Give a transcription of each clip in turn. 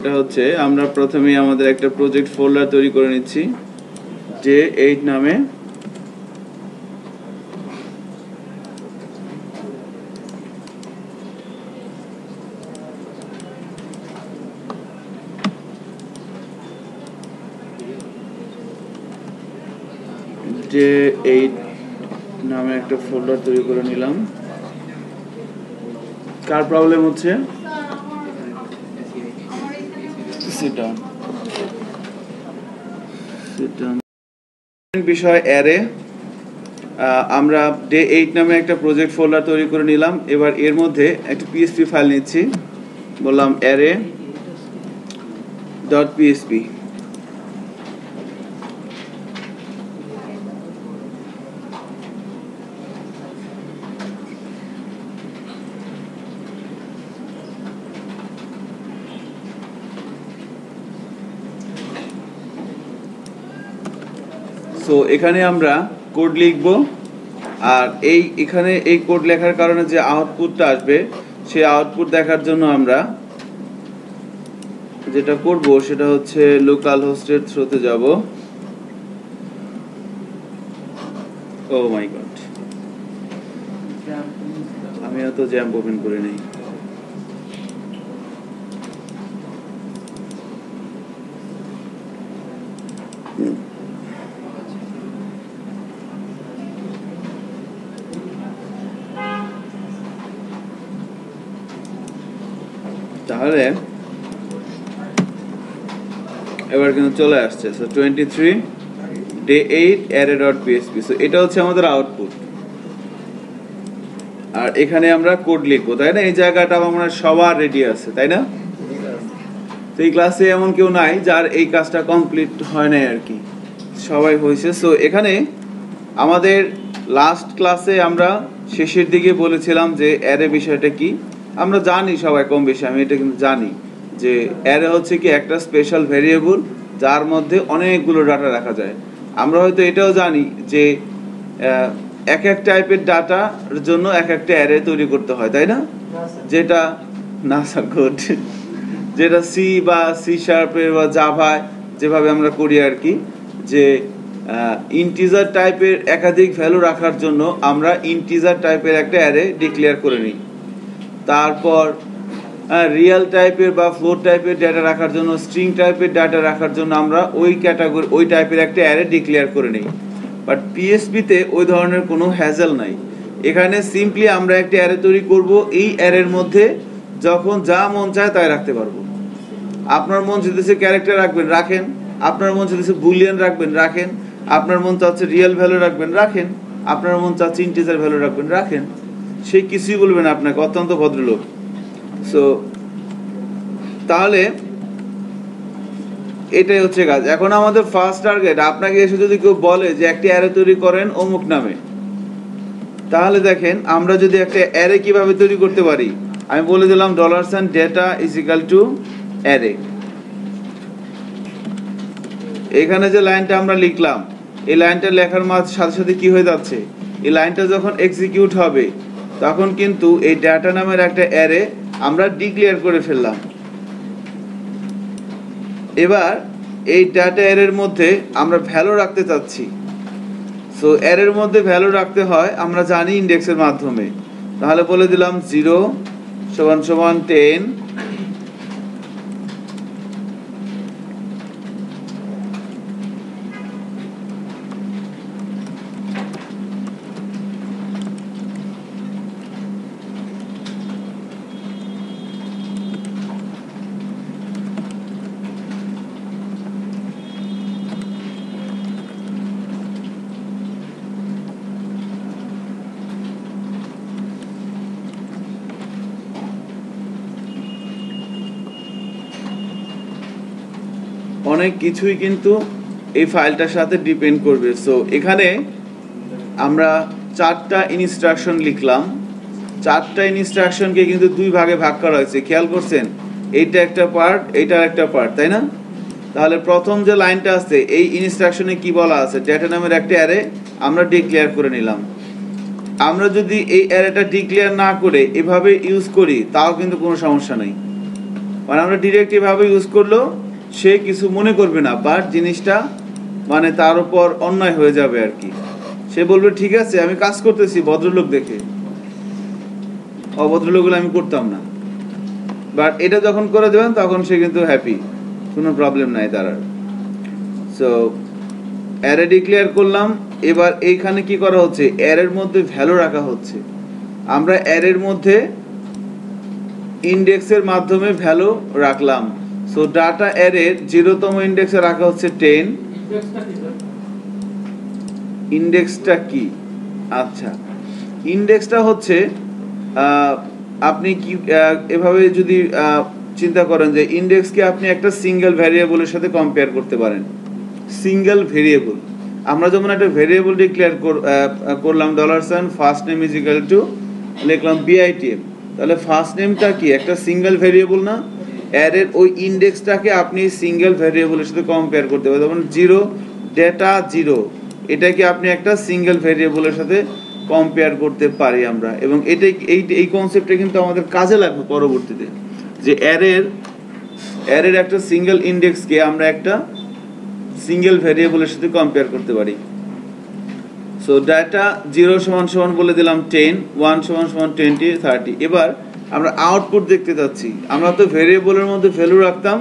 সেটা হচ্ছে আমরা প্রথমেই আমাদের একটা প্রজেক্ট ফোল্ডার তৈরি করে নিচ্ছি J8 নামে। J8 নামে একটা ফোল্ডার তৈরি করে নিলাম। কার প্রবলেম হচ্ছে? বিষয় অ্যারে। আমরা J8 নামে একটা প্রজেক্ট ফোল্ডার তৈরি করে নিলাম। এবার এর মধ্যে একটা PHP ফাইল নিচ্ছি, বললাম array.php। সো এখানে আমরা কোড লিখব, আর এখানে এই কোড লেখার কারণে যে আউটপুটটা আসবে সেই আউটপুট দেখার জন্য আমরা যেটা করব সেটা হচ্ছে লোকাল হোস্টের থ্রুতে যাব। ও মাই গড, আমি তো জ্যাম্প ওপেন করে নেই। তাহলে এবার কিন্তু চলে আসছে। So 23 J8 array.php। সো এটা হচ্ছে আমাদের আউটপুট, আর এখানে আমরা কোড লিখবো, তাই না? এই জায়গাটা আমরা সবার রেডি আছে, তাই না? তো এই ক্লাসে এমন কেউ নাই যার এই কাজটা কমপ্লিট হয় নাই আর কি, সবাই হয়েছে। সো এখানে আমাদের লাস্ট ক্লাসে আমরা শেষের দিকে বলেছিলাম যে অ্যারে বিষয়টা কি। আমরা জানি সবাই কম বেশি, আমি এটা কিন্তু জানি যে অ্যারে হচ্ছে কি একটা স্পেশাল ভেরিয়েবল যার মধ্যে অনেকগুলো ডাটা রাখা যায়। আমরা হয়তো এটাও জানি যে এক এক টাইপের ডাটার জন্য এক একটা অ্যারে তৈরি করতে হয়, তাই না? যেটা গুড, যেটা সি বা C# বা জাভায় যেভাবে আমরা করি আর কি, যে ইন্টিজার টাইপের একাধিক ভ্যালু রাখার জন্য আমরা ইন্টিজার টাইপের একটা অ্যারে ডিক্লেয়ার করে নিই। তারপর রিয়েল টাইপের বা ফ্লোট টাইপের ডাটা রাখার জন্য, স্ট্রিং টাইপের ডাটা রাখার জন্য আমরা ওই ক্যাটাগরি ওই টাইপের একটা অ্যারে ডিক্লেয়ার করে নিই। বাট PHP-তে ওই ধরনের কোনো হ্যাজেল নাই। এখানে সিম্পলি আমরা একটা অ্যারে তৈরি করব, এই অ্যারের মধ্যে যখন যা মন চায় তাই রাখতে পারবো। আপনার মন চাইতেছে ক্যারেক্টার রাখবেন, রাখেন। আপনার মন চাইতেছে বুলিয়ান রাখবেন, রাখেন। আপনার মন চাচ্ছে রিয়েল ভ্যালু রাখবেন, রাখেন। আপনার মন চাচ্ছে ইন্টিজার ভ্যালু রাখবেন, রাখেন। সে কিছুই বলবে না আপনাকে, অত্যন্ত ভদ্রলোক। সো তাহলে এটাই হচ্ছে কাজ। এখন আমাদের ফার্স্ট টার্গেট, আপনাকে এসে যদি কেউ বলে যে একটি অ্যারে তৈরি করেন অমুক নামে, তাহলে দেখেন আমরা যদি একটা অ্যারে কিভাবে তৈরি করতে পারি। আমি বলে দিলাম $data = অ্যারে। এখানে যে লাইনটা আমরা লিখলাম, এই লাইনটা লেখার সাথে সাথে কি হয়ে যাচ্ছে, এই লাইনটা যখন এক্সিকিউট হবে তখন কিন্তু এই ডাটা নামের একটা অ্যারে আমরা ডিক্লেয়ার করে ফেললাম। এবার এই ডাটা অ্যারের মধ্যে আমরা ভ্যালু রাখতে চাচ্ছি। সো অ্যারের মধ্যে ভ্যালু রাখতে হয় আমরা জানি ইন্ডেক্সের মাধ্যমে। তাহলে বলে দিলাম 0 = 10, অনেক কিছুই কিন্তু এই ফাইলটার সাথে ডিপেন্ড করবে। সো এখানে আমরা 4টা ইনস্ট্রাকশন লিখলাম। 4টা ইনস্ট্রাকশনকে কিন্তু দুই ভাগে ভাগ করা হয়েছে, খেয়াল করছেন? এইটা একটা পার্ট, এইটার একটা পার্ট, তাই না? তাহলে প্রথম যে লাইনটা আছে এই ইনস্ট্রাকশনে কি বলা আছে, ডেটা নামের একটা অ্যারে আমরা ডিক্লেয়ার করে নিলাম। আমরা যদি এই অ্যারেটা ডিক্লেয়ার না করে এভাবে ইউজ করি তাও কিন্তু কোনো সমস্যা নেই। মানে আমরা ডিরেক্ট এভাবে ইউজ করলেও সে কিছু মনে করবে না, বাট জিনিসটা মানে তার উপর অন্যায় হয়ে যাবে আর কি। সে বলবে ঠিক আছে আমি কাজ করতেছি ভদ্রলোক দেখে, অভদ্রলোকগুলো আমি করতাম না। বাট এটা যখন করে দেবেন তখন সে কিন্তু হ্যাপি, কোনো প্রবলেম নাই তার আর। সো অ্যারে ডিক্লেয়ার করলাম। এবার এইখানে কি করা হচ্ছে, অ্যারের মধ্যে ভ্যালু রাখা হচ্ছে। আমরা অ্যারের মধ্যে ইন্ডেক্সের মাধ্যমে ভ্যালু রাখলাম। সো ডাটা অ্যারের 0তম ইন্ডেক্সে রাখা হচ্ছে 10। ইন্ডেক্সটা কি? আচ্ছা, ইন্ডেক্সটা হচ্ছে আপনি কি এভাবে যদি চিন্তা করেন যে ইন্ডেক্সকে আপনি একটা সিঙ্গেল ভ্যারিয়েবলের সাথে কম্পেয়ার করতে পারেন। সিঙ্গেল ভেরিয়েবল, আমরা যেমন একটা ভেরিয়েবল ডিক্লেয়ার করলাম $, first name is equal to লিখলাম BITM, তাহলে ফার্স্ট নেমটা কি একটা সিঙ্গেল ভেরিয়েবল না? অ্যারের ওই ইন্ডেক্সটাকে আপনি সিঙ্গেল ভেরিয়েবলের সাথে কম্পেয়ার করতে পারেন। যেমন 0 ডেটা 0, এটাকে আপনি একটা সিঙ্গেল ভেরিয়েবলের সাথে কম্পেয়ার করতে পারি আমরা। এবং এই কনসেপ্টটা কিন্তু আমাদের কাজে লাগবে পরবর্তীতে, যে অ্যারের একটা সিঙ্গেল ইন্ডেক্সকে আমরা একটা সিঙ্গেল ভেরিয়েবলের সাথে কম্পেয়ার করতে পারি। সো ডাটা 0 সমান সমান বলে দিলাম 10, 1 সমান সমান 20, 30। এবার আমরা আউটপুট দেখতে যাচ্ছি। আমরা তো ভেরিয়েবলের মধ্যে ভ্যালু রাখতাম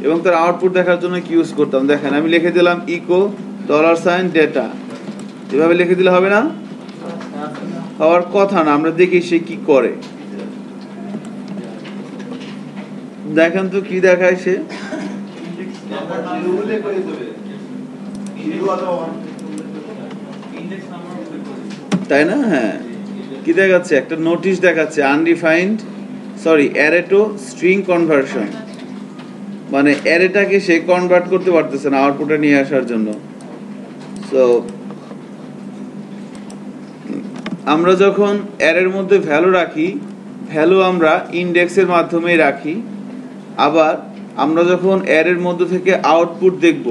এবং তার আউটপুট দেখার জন্য কি ইউজ করতাম, দেখেন আমি লিখে দিলাম ইকো $ডেটা। এভাবে লিখে দিলে হবে না? হওয়ার কথা না, আমরা দেখি সে কি করে। দেখেন তো কি দেখায় সে, তাই না? হ্যাঁ, কি দেখাচ্ছে, একটা নোটিশ দেখাচ্ছে undefined array two string conversion. মানে অ্যারেটাকে সে কনভার্ট করতে পারতেছে না আউটপুটে নিয়ে আসার জন্য। সো আমরা যখন অ্যারের মধ্যে ভ্যালু রাখি, ভ্যালু আমরা ইন্ডেক্সের মাধ্যমেই রাখি। আবার আমরা যখন অ্যারের মধ্যে থেকে আউটপুট দেখব,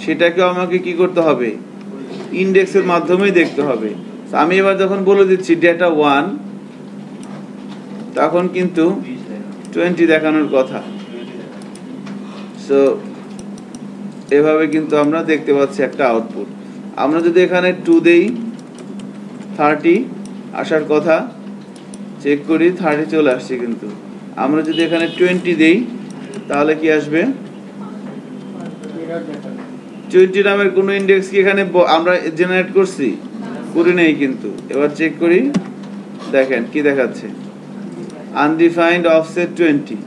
সেটাকেও আমাকে কি করতে হবে, ইন্ডেক্সের মাধ্যমেই দেখতে হবে। আমি এবার যখন বলে দিচ্ছি ডেটা 1, তখন কিন্তু 20 দেখানোর কথা। সো এভাবে কিন্তু আমরা দেখতে পাচ্ছি একটা আউটপুট। আমরা যদি এখানে 2 দেই, 30 আসার কথা, চেক করি 30 চলে আসছে। কিন্তু আমরা যদি এখানে 20 দেই তাহলে কি আসবে? 20 নামের কোনো ইন্ডেক্স কি এখানে আমরা জেনারেট করছি? করি নাই কিন্তু। এবার চেক করি, দেখেন কি দেখাচ্ছে, আনডিফাইন্ড অফসেট 20,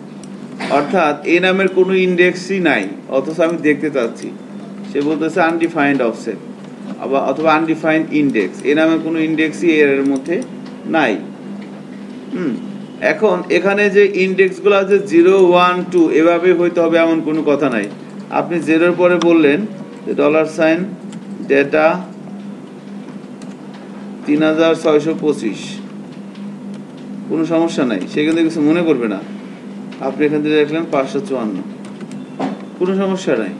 অর্থাৎ এই নামের কোনো ইন্ডেক্সই নাই, অথচ আমি দেখতে চাচ্ছি। সে বলতেছে আনডিফাইন্ড অফসেট অথবা আনডিফাইন্ড ইন্ডেক্স, এই নামের কোনো ইন্ডেক্সই এর মধ্যে নাই। এখন এখানে যে ইন্ডেক্সগুলো আছে 0, 1, 2 এভাবে হইতে হবে এমন কোনো কথা নাই। আপনি 0-এর পরে বললেন যে $ডেটা 3625, কোনো সমস্যা নাই, সে কিন্তু কিছু মনে করবে না। আপনি এখান থেকে দেখলেন 554, কোনো সমস্যা নাই।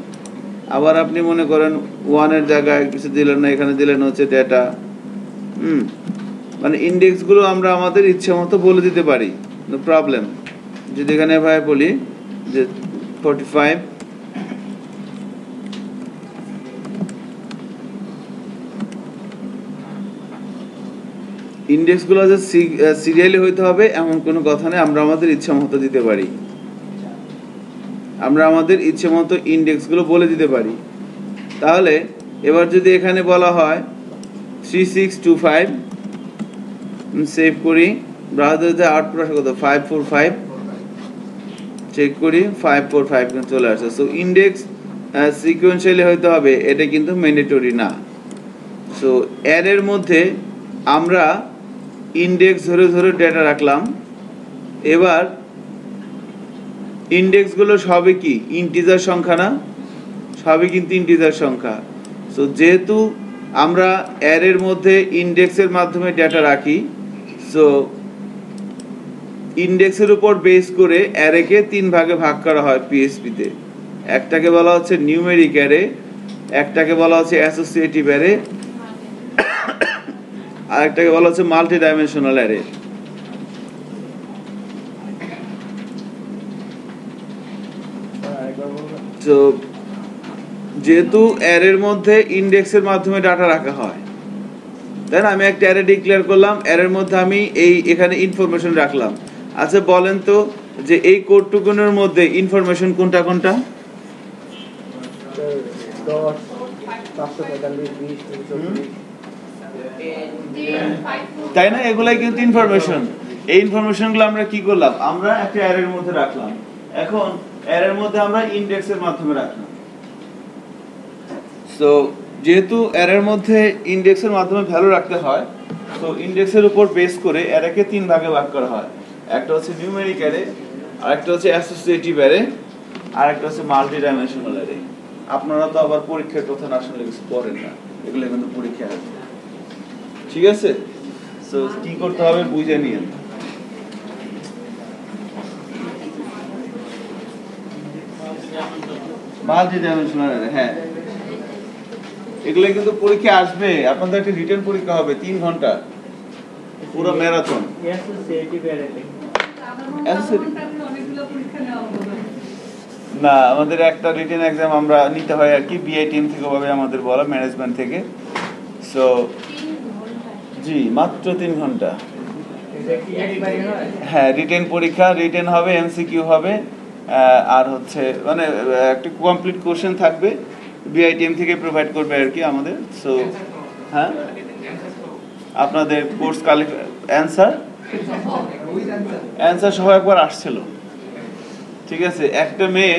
আবার আপনি মনে করেন 1-এর জায়গায় কিছু দিলেন না, এখানে দিলেন হচ্ছে ডেটা। মানে ইন্ডেক্সগুলো আমরা আমাদের ইচ্ছে মতো বলে দিতে পারি, নো প্রবলেম। যদি এখানে ভাই বলি যে 45, ইন্ডেক্সগুলো যে সিরিয়ালি হইতে হবে এমন কোনো কথা নেই, আমরা আমাদের ইচ্ছা মতো দিতে পারি। আমরা আমাদের ইচ্ছে মতো ইন্ডেক্সগুলো বলে দিতে পারি। তাহলে এবার যদি এখানে বলা হয় 3625, সেভ করি, ব্রাউজারে আউটপুট আসে কত, 545, চেক করি 545 কিন্তু চলে আসছে। সো ইন্ডেক্স সিকোয়েন্সিয়ালি হইতে হবে, এটা কিন্তু ম্যান্ডেটরি না। সো অ্যারের মধ্যে আমরা ইন্ডেক্স ধরে ধরে ডেটা রাখলাম। এবার ইন্ডেক্সগুলো সবই কি ইন্টিজার সংখ্যা না? সবই কিন্তু ইন্টিজার সংখ্যা। সো যেহেতু আমরা অ্যারের মধ্যে ইন্ডেক্সের মাধ্যমে ডেটা রাখি, সো ইন্ডেক্সের উপর বেস করে অ্যারেকে 3 ভাগে ভাগ করা হয় পিএইচপিতে। একটাকে বলা হচ্ছে নিউমেরিক অ্যারে, একটাকে বলা হচ্ছে অ্যাসোসিয়েটিভ অ্যারে, আরেকটাকে বলা হচ্ছে মাল্টি ডাইমেনশনাল অ্যারে। তো যেহেতু অ্যারের মধ্যে ইন্ডেক্সের মাধ্যমে ডাটা রাখা হয়, তাই না? আমি একটা অ্যারে ডিক্লেয়ার করলাম, অ্যারের মধ্যে আমি এখানে ইনফরমেশন রাখলাম। আচ্ছা বলেন তো যে এই কোডটুকুনের মধ্যে ইনফরমেশন কোনটা কোনটা? তাই না? এগুলাই কিন্তু ইনফরমেশন। এই ইনফরমেশনগুলো আমরা কি করলাম? আমরা একটা অ্যারের মধ্যে রাখলাম। এখন অ্যারের মধ্যে আমরা ইন্ডেক্সের মাধ্যমে রাখলাম। সো যেহেতু অ্যারের মধ্যে ইন্ডেক্সের মাধ্যমে ভ্যালু রাখতে হয়, তো ইন্ডেক্সের উপর বেস করে অ্যারেকে তিন ভাগে ভাগ করা হয়। একটা হচ্ছে নিউমেরিক অ্যারে, আরেকটা হচ্ছে অ্যাসোসিয়েটিভ অ্যারে, আর একটা হচ্ছে মাল্টি ডাইমেনশনাল অ্যারে। আপনারা তো আবার পরীক্ষার কথা না শুনলে কিছু পড়েন না, এগুলো কিন্তু পরীক্ষা আসবে। ঠিক আছে? সো কি করতে হবে বুঝে নিন। মাল্টি ডাইমেনশনাল অ্যারে, হ্যাঁ, এগুলো কিন্তু পরীক্ষা আসবে। আপনাদের একটা রিটেন পরীক্ষা হবে 3 ঘন্টা, পুরো ম্যারাথন। না, আমাদের একটা রিটেন এক্সাম আমরা নিতে হয় আর কি, বিআই টিম থেকে ভাবে আমাদের বলা, ম্যানেজমেন্ট থেকে। সো জি, মাত্র 3 ঘন্টা। হ্যাঁ, রিটেন পরীক্ষা, রিটেন হবে, এমসিকিউ হবে, আর হচ্ছে মানে একটা কমপ্লিট কোশ্চেন থাকবে, বিআইটিএম থেকে প্রোভাইড করবে আর কি আমাদের। সো হ্যাঁ, আপনাদের কোর্স অ্যান্সার সহ একবার আসছিল। ঠিক আছে, একটা মেয়ে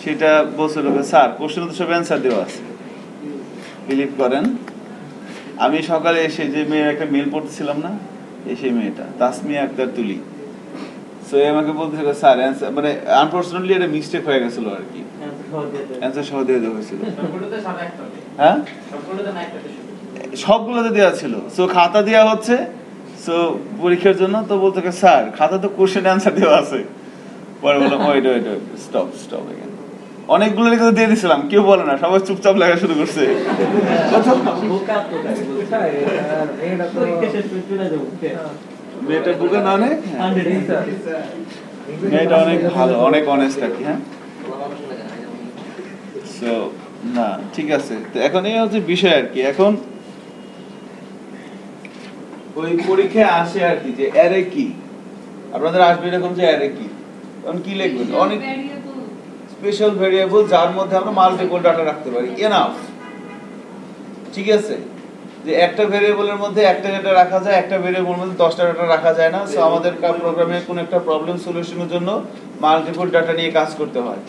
সেটা বলছিল স্যার কোশ্চেন তো সব অ্যান্সার দেওয়া আছে। বিলিভ করেন, আমি সকালে এসে যে মেয়ের একটা মেল পড়তেছিলাম না, সেই মেয়েটা তাসমিয়া আক্তার তুলি, সো আমাকে বলতেছিল স্যার অ্যান্সার, মানে আনফরচুনেটলি এটা মিস্টেক হয়ে গেছিল আর কি, অ্যান্সার সহ দিয়ে দেওয়া হয়েছিল। হ্যাঁ, সবগুলোতে দেওয়া ছিল। সো খাতা দেওয়া হচ্ছে, সো পরীক্ষার জন্য, তো বলতে স্যার খাতা তো কোশ্চেন অ্যান্সার দেওয়া আছে। পরে বললাম ওয়েট স্টপ এখানে, অনেকগুলো লিখে দিয়ে দিছিলাম, কেউ বলে না, সবাই চুপচাপ লেখা শুরু করছে। মেয়েটা বুকে না, অনেক মেয়েটা অনেক ভালো, অনেক অনেস্ট আর কি। হ্যাঁ, সো না ঠিক আছে। তো এখন এই হচ্ছে বিষয় আর কি। এখন ওই পরীক্ষায় আসে আর কি যে অ্যারে কি, আপনাদের আসবে এরকম যে অ্যারে কি, তখন কি লিখবেন? অনেক স্পেশাল ভেরিয়েবল যার মধ্যে আমরা মাল্টিপল ডাটা রাখতে পারি, এনাফ। ঠিক আছে, যে একটা ভেরিয়েবলের মধ্যে একটা ডাটা রাখা যায়, একটা ভেরিয়েবলের মধ্যে 10টা ডাটা রাখা যায় না। সো আমাদের প্রোগ্রামে কোন একটা প্রবলেম সলিউশনের জন্য মাল্টিপল ডাটা নিয়ে কাজ করতে হয়।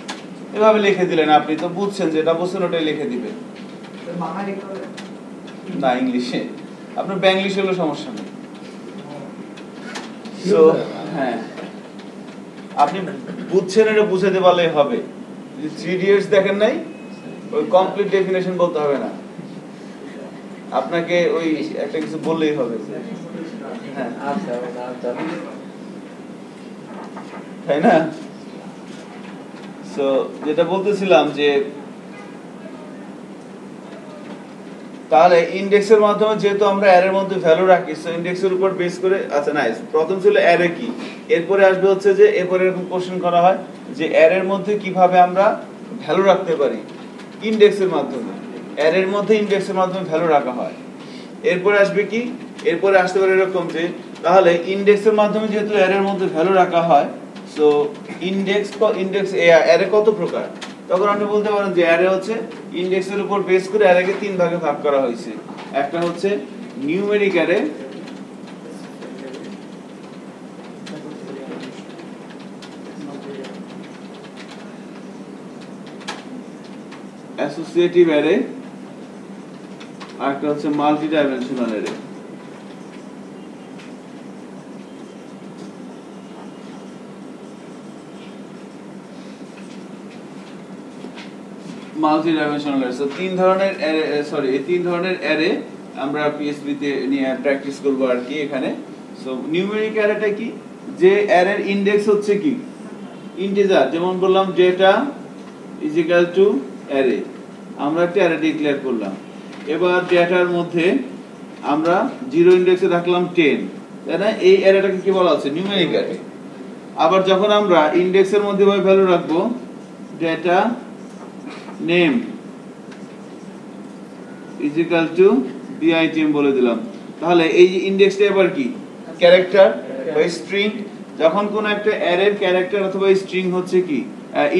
এভাবে লিখে দিলেন, আপনি তো বুঝছেন, যেটা বুঝছেন ওটাই লিখে দিবেন। না, ইংলিশে, আপনার ব্যাংলিশ হলো সমস্যা নেই। সো হ্যাঁ, আপনি বুঝছেন, এটা বুঝাতে পারলেই হবে। 3 ইডিয়টস দেখেন নাই, ওই কমপ্লিট ডেফিনেশন বলতে হবে না, আপনাকে ওই একটা কিছু বললেই হবে। হ্যাঁ, তাই না? সো যেটা বলতেছিলাম যে তাহলে ইন্ডেক্সের মাধ্যমে যেহেতু আমরা অ্যারের মধ্যে ভ্যালু রাখি, সো ইন্ডেক্সের উপর বেস করে, আচ্ছা নাইস, প্রথম ছিল অ্যারে কি, এরপরে আসবে হচ্ছে যে এরপরে এরকম কোশ্চেন করা হয় যে অ্যারের মধ্যে কিভাবে আমরা ভ্যালু রাখতে পারি ইন্ডেক্সের মাধ্যমে, অ্যারের মধ্যে ইন্ডেক্সের মাধ্যমে ভ্যালু রাখা হয়। এরপরে আসবে কি, এরপরে আসতে পারে এরকম যে তাহলে ইন্ডেক্সের মাধ্যমে যেহেতু অ্যারের মধ্যে ভ্যালু রাখা হয়, সো ইন্ডেক্স অ্যারে কত প্রকার, তখন আপনি বলতে পারেন যে অ্যারে হচ্ছে ইন্ডেক্সের উপর বেস করে অ্যারেকে 3 ভাগে ভাগ করা হয়েছে। একটা হচ্ছে নিউমেরিক অ্যারে, অ্যাসোসিয়েটিভ অ্যারে, আর একটা হচ্ছে multi dimensional array. Multi dimensional array, so 3 ধরনের অ্যারে, এই 3 ধরনের অ্যারে আমরা পিএসবি তে নিয়ে প্র্যাকটিস করব আর কি এখানে। সো নিউমেরিক অ্যারেটা কি, যে অ্যারের ইনডেক্স হচ্ছে কি ইন্টিজার, যেমন বললাম data is equal to array, আমরা একটা অ্যারে ডিক্লেয়ার করলাম। এবার ডেটার মধ্যে আমরা 0 ইনডেক্সে রাখলাম 10, তাই না? এই অ্যারেটাকে কি বলা হচ্ছে? Numeric array. আবার যখন আমরা ইনডেক্সের মধ্যে ভাবে ভ্যালু রাখবো, data name is equal to BITM বলে দিলাম। তাহলে এই যে ইন্ডেক্সটা এবার কি ক্যারেক্টার বা স্ট্রিং, যখন কোন একটা অ্যারের ক্যারেক্টার অথবা স্ট্রিং হচ্ছে কি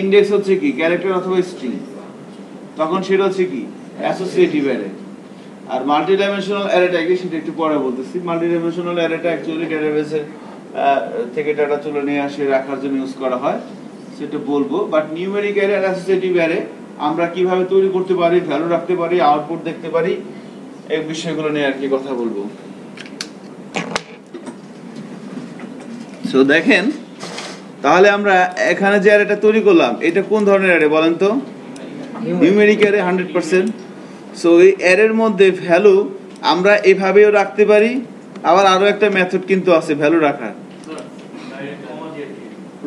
ইন্ডেক্স হচ্ছে কি ক্যারেক্টার অথবা স্ট্রিং, তখন সেটা হচ্ছে কি অ্যাসোসিয়েটিভ অ্যারে। আর মাল্টি ডাইমেনশনাল অ্যারেটা কি সেটা একটু পরে বলতেছি। মাল্টি ডাইমেনশনাল অ্যারেটা অ্যাকচুয়ালি ডেটাবেসে থেকে ডাটা তুলে নিয়ে আসে রাখার জন্য ইউজ করা হয়, সেটা বলবো। বাট নিউমেরিক অ্যারে আর অ্যাসোসিয়েটিভ অ্যারে আমরা কিভাবে তৈরি করতে পারি, ভ্যালু রাখতে পারি, আউটপুট দেখতে পারি, এই বিষয়গুলো নিয়ে আর কি কথা বলবো। সো দেখেন, তাহলে আমরা এখানে যে অ্যারেটা তৈরি করলাম এটা কোন ধরনের অ্যারে বলেন তো? Numeric array 100%। সো এই অ্যারের মধ্যে ভ্যালু আমরা এভাবেও রাখতে পারি, আবার আরো একটা মেথড কিন্তু আছে ভ্যালু রাখার,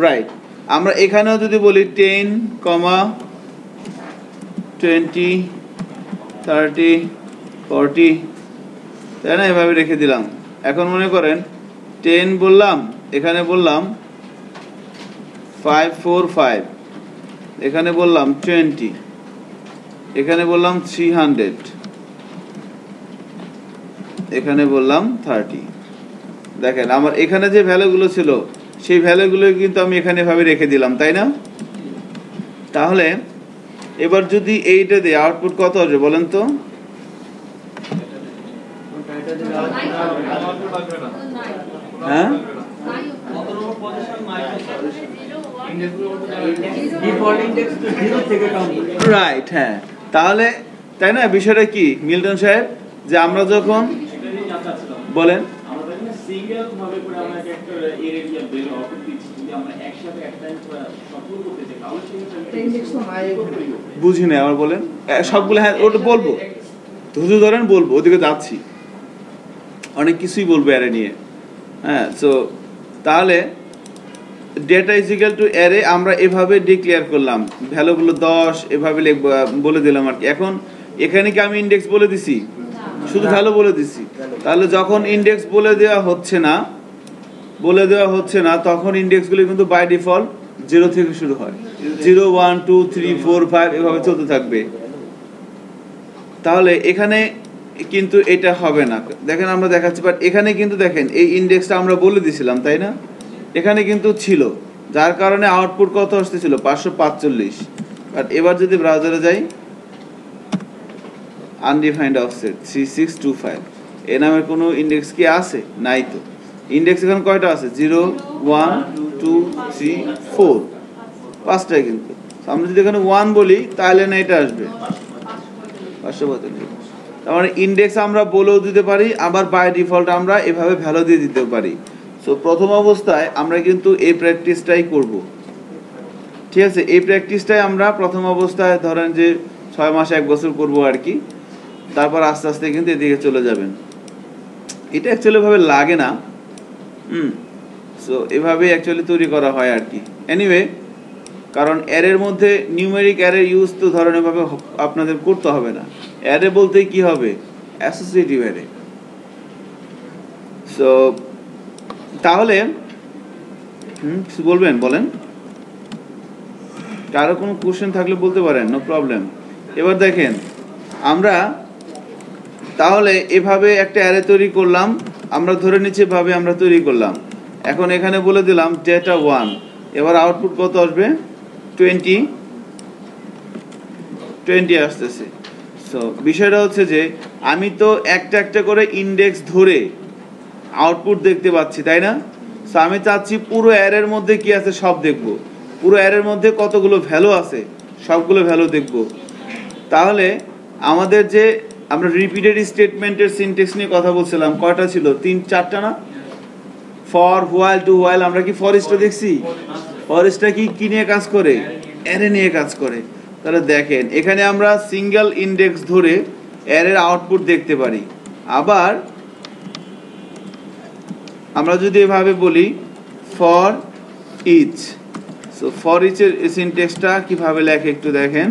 রাইট। আমরা এখানেও যদি বলি 10, 20, 30, 40, তাই না, এভাবে রেখে দিলাম। এখন মনে করেন 10 বললাম, এখানে বললাম 545, এখানে বললাম 20, এখানে বললাম 300, এখানে বললাম 30। দেখেন আমার এখানে যে ভ্যালুগুলো ছিল সেই ভ্যালুগুলো কিন্তু আমি এখানে এভাবে রেখে দিলাম, তাই না? তাহলে এবার যদি এইটা দিয়ে আউটপুট কত আসবে বলেন তো? হ্যাঁ, রাইট, হ্যাঁ। তাহলে তাই না, বিষয়টা কি মিল্টন সাহেব, যে আমরা যখন বলেন সিঙ্গেল ভাবে করে আমরা একটা এরিয়া বের আউটপুট দিচ্ছি, যদি আমরা একসাথে একটা টাইম সবগুলো করতে চাই তাহলে সেটা বুঝি না, আবার বলেন সবগুলো। হ্যাঁ ওটা বলবো, ধৈর্য ধরেন বলবো, ওদিকে যাচ্ছি, অনেক কিছুই বলবো অ্যারে নিয়ে। হ্যাঁ, সো তাহলে data is equal to array আমরা এভাবে ডিক্লেয়ার করলাম, ভ্যালুগুলো 10 এভাবে লিখবো, বলে দিলাম আর কি। এখন এখানে কি আমি ইন্ডেক্স বলে দিছি? শুধু ভ্যালু বলে দিছি। তাহলে যখন ইন্ডেক্স বলে দেওয়া হচ্ছে না তখন ইন্ডেক্সগুলো কিন্তু বাই ডিফল্ট 0 থেকে শুরু হয়, 0, 1, 2, 3, 4, 5 এভাবে চলতে থাকবে। তাহলে এখানে কিন্তু এটা হবে না, দেখেন আমরা দেখাচ্ছি। বাট এখানে কিন্তু দেখেন এই ইন্ডেক্সটা আমরা বলে দিছিলাম, তাই না? এখানে কিন্তু ছিল, যার কারণে আউটপুট কত আসতেছিল 545। বাট এবার যদি ব্রাউজারে যাই, আনডিফাইন্ড অফসেট 3625, এ নামের কোনো ইন্ডেক্স কি আছে? নাই তো। ইন্ডেক্স এখানে কয়টা আছে? 0, 1, 2, 3, 4, 5টাই কিন্তু। আমরা যদি এখানে 1 বলি তাহলে না এটা আসবে 545। তার মানে ইন্ডেক্স আমরা বলেও দিতে পারি, আবার বাই ডিফল্ট আমরা এভাবে ভ্যালু দিয়ে দিতে পারি। সো প্রথম অবস্থায় আমরা কিন্তু এই প্র্যাকটিসটাই করব, ঠিক আছে? এই প্র্যাকটিসটাই আমরা প্রথম অবস্থায় ধরেন যে 6 মাস 1 বছর করব আর কি, তারপর আস্তে আস্তে কিন্তু এদিকে চলে যাবেন। এটা অ্যাকচুয়ালি ভাবে লাগে না, সো এভাবে অ্যাকচুয়ালি তৈরি করা হয় আর কি। এনিওয়ে, কারণ অ্যারের মধ্যে নিউমেরিক অ্যারে ইউজ তো ধরেন এভাবে আপনাদের করতে হবে না। অ্যারে বলতে কি হবে? Associative array. সো তাহলে কিছু বলবেন? বলেন, কারো কোনো কোশ্চেন থাকলে বলতে পারেন, নো প্রবলেম। এবার দেখেন আমরা তাহলে এভাবে একটা অ্যারে তৈরি করলাম, আমরা ধরে নিচ্ছি এভাবে আমরা তৈরি করলাম। এখন এখানে বলে দিলাম ডেটা 1, এবার আউটপুট কত আসবে? 20 আসতেছে। সো বিষয়টা হচ্ছে যে আমি তো একটা একটা করে ইন্ডেক্স ধরে আউটপুট দেখতে পাচ্ছি, তাই না? সো আমি চাচ্ছি পুরো অ্যারের মধ্যে কি আছে সব দেখব, পুরো অ্যারের মধ্যে কতগুলো ভ্যালু আছে সবগুলো ভ্যালু দেখব। তাহলে আমাদের যে আমরা রিপিটেড স্টেটমেন্টের সিনট্যাক্স নিয়ে কথা বলছিলাম, কয়টা ছিল? 3-4টা না? For, while, do while. আমরা কি ফরেস্টটা দেখছি? ফরেস্টটা কি নিয়ে কাজ করে? অ্যারে নিয়ে কাজ করে। তাহলে দেখেন এখানে আমরা সিঙ্গেল ইন্ডেক্স ধরে অ্যারের আউটপুট দেখতে পারি। আবার আমরা যদি এভাবে বলি ফর ইচ, সো ফর ইচের সিনট্যাক্সটা কিভাবে লেখে একটু দেখেন।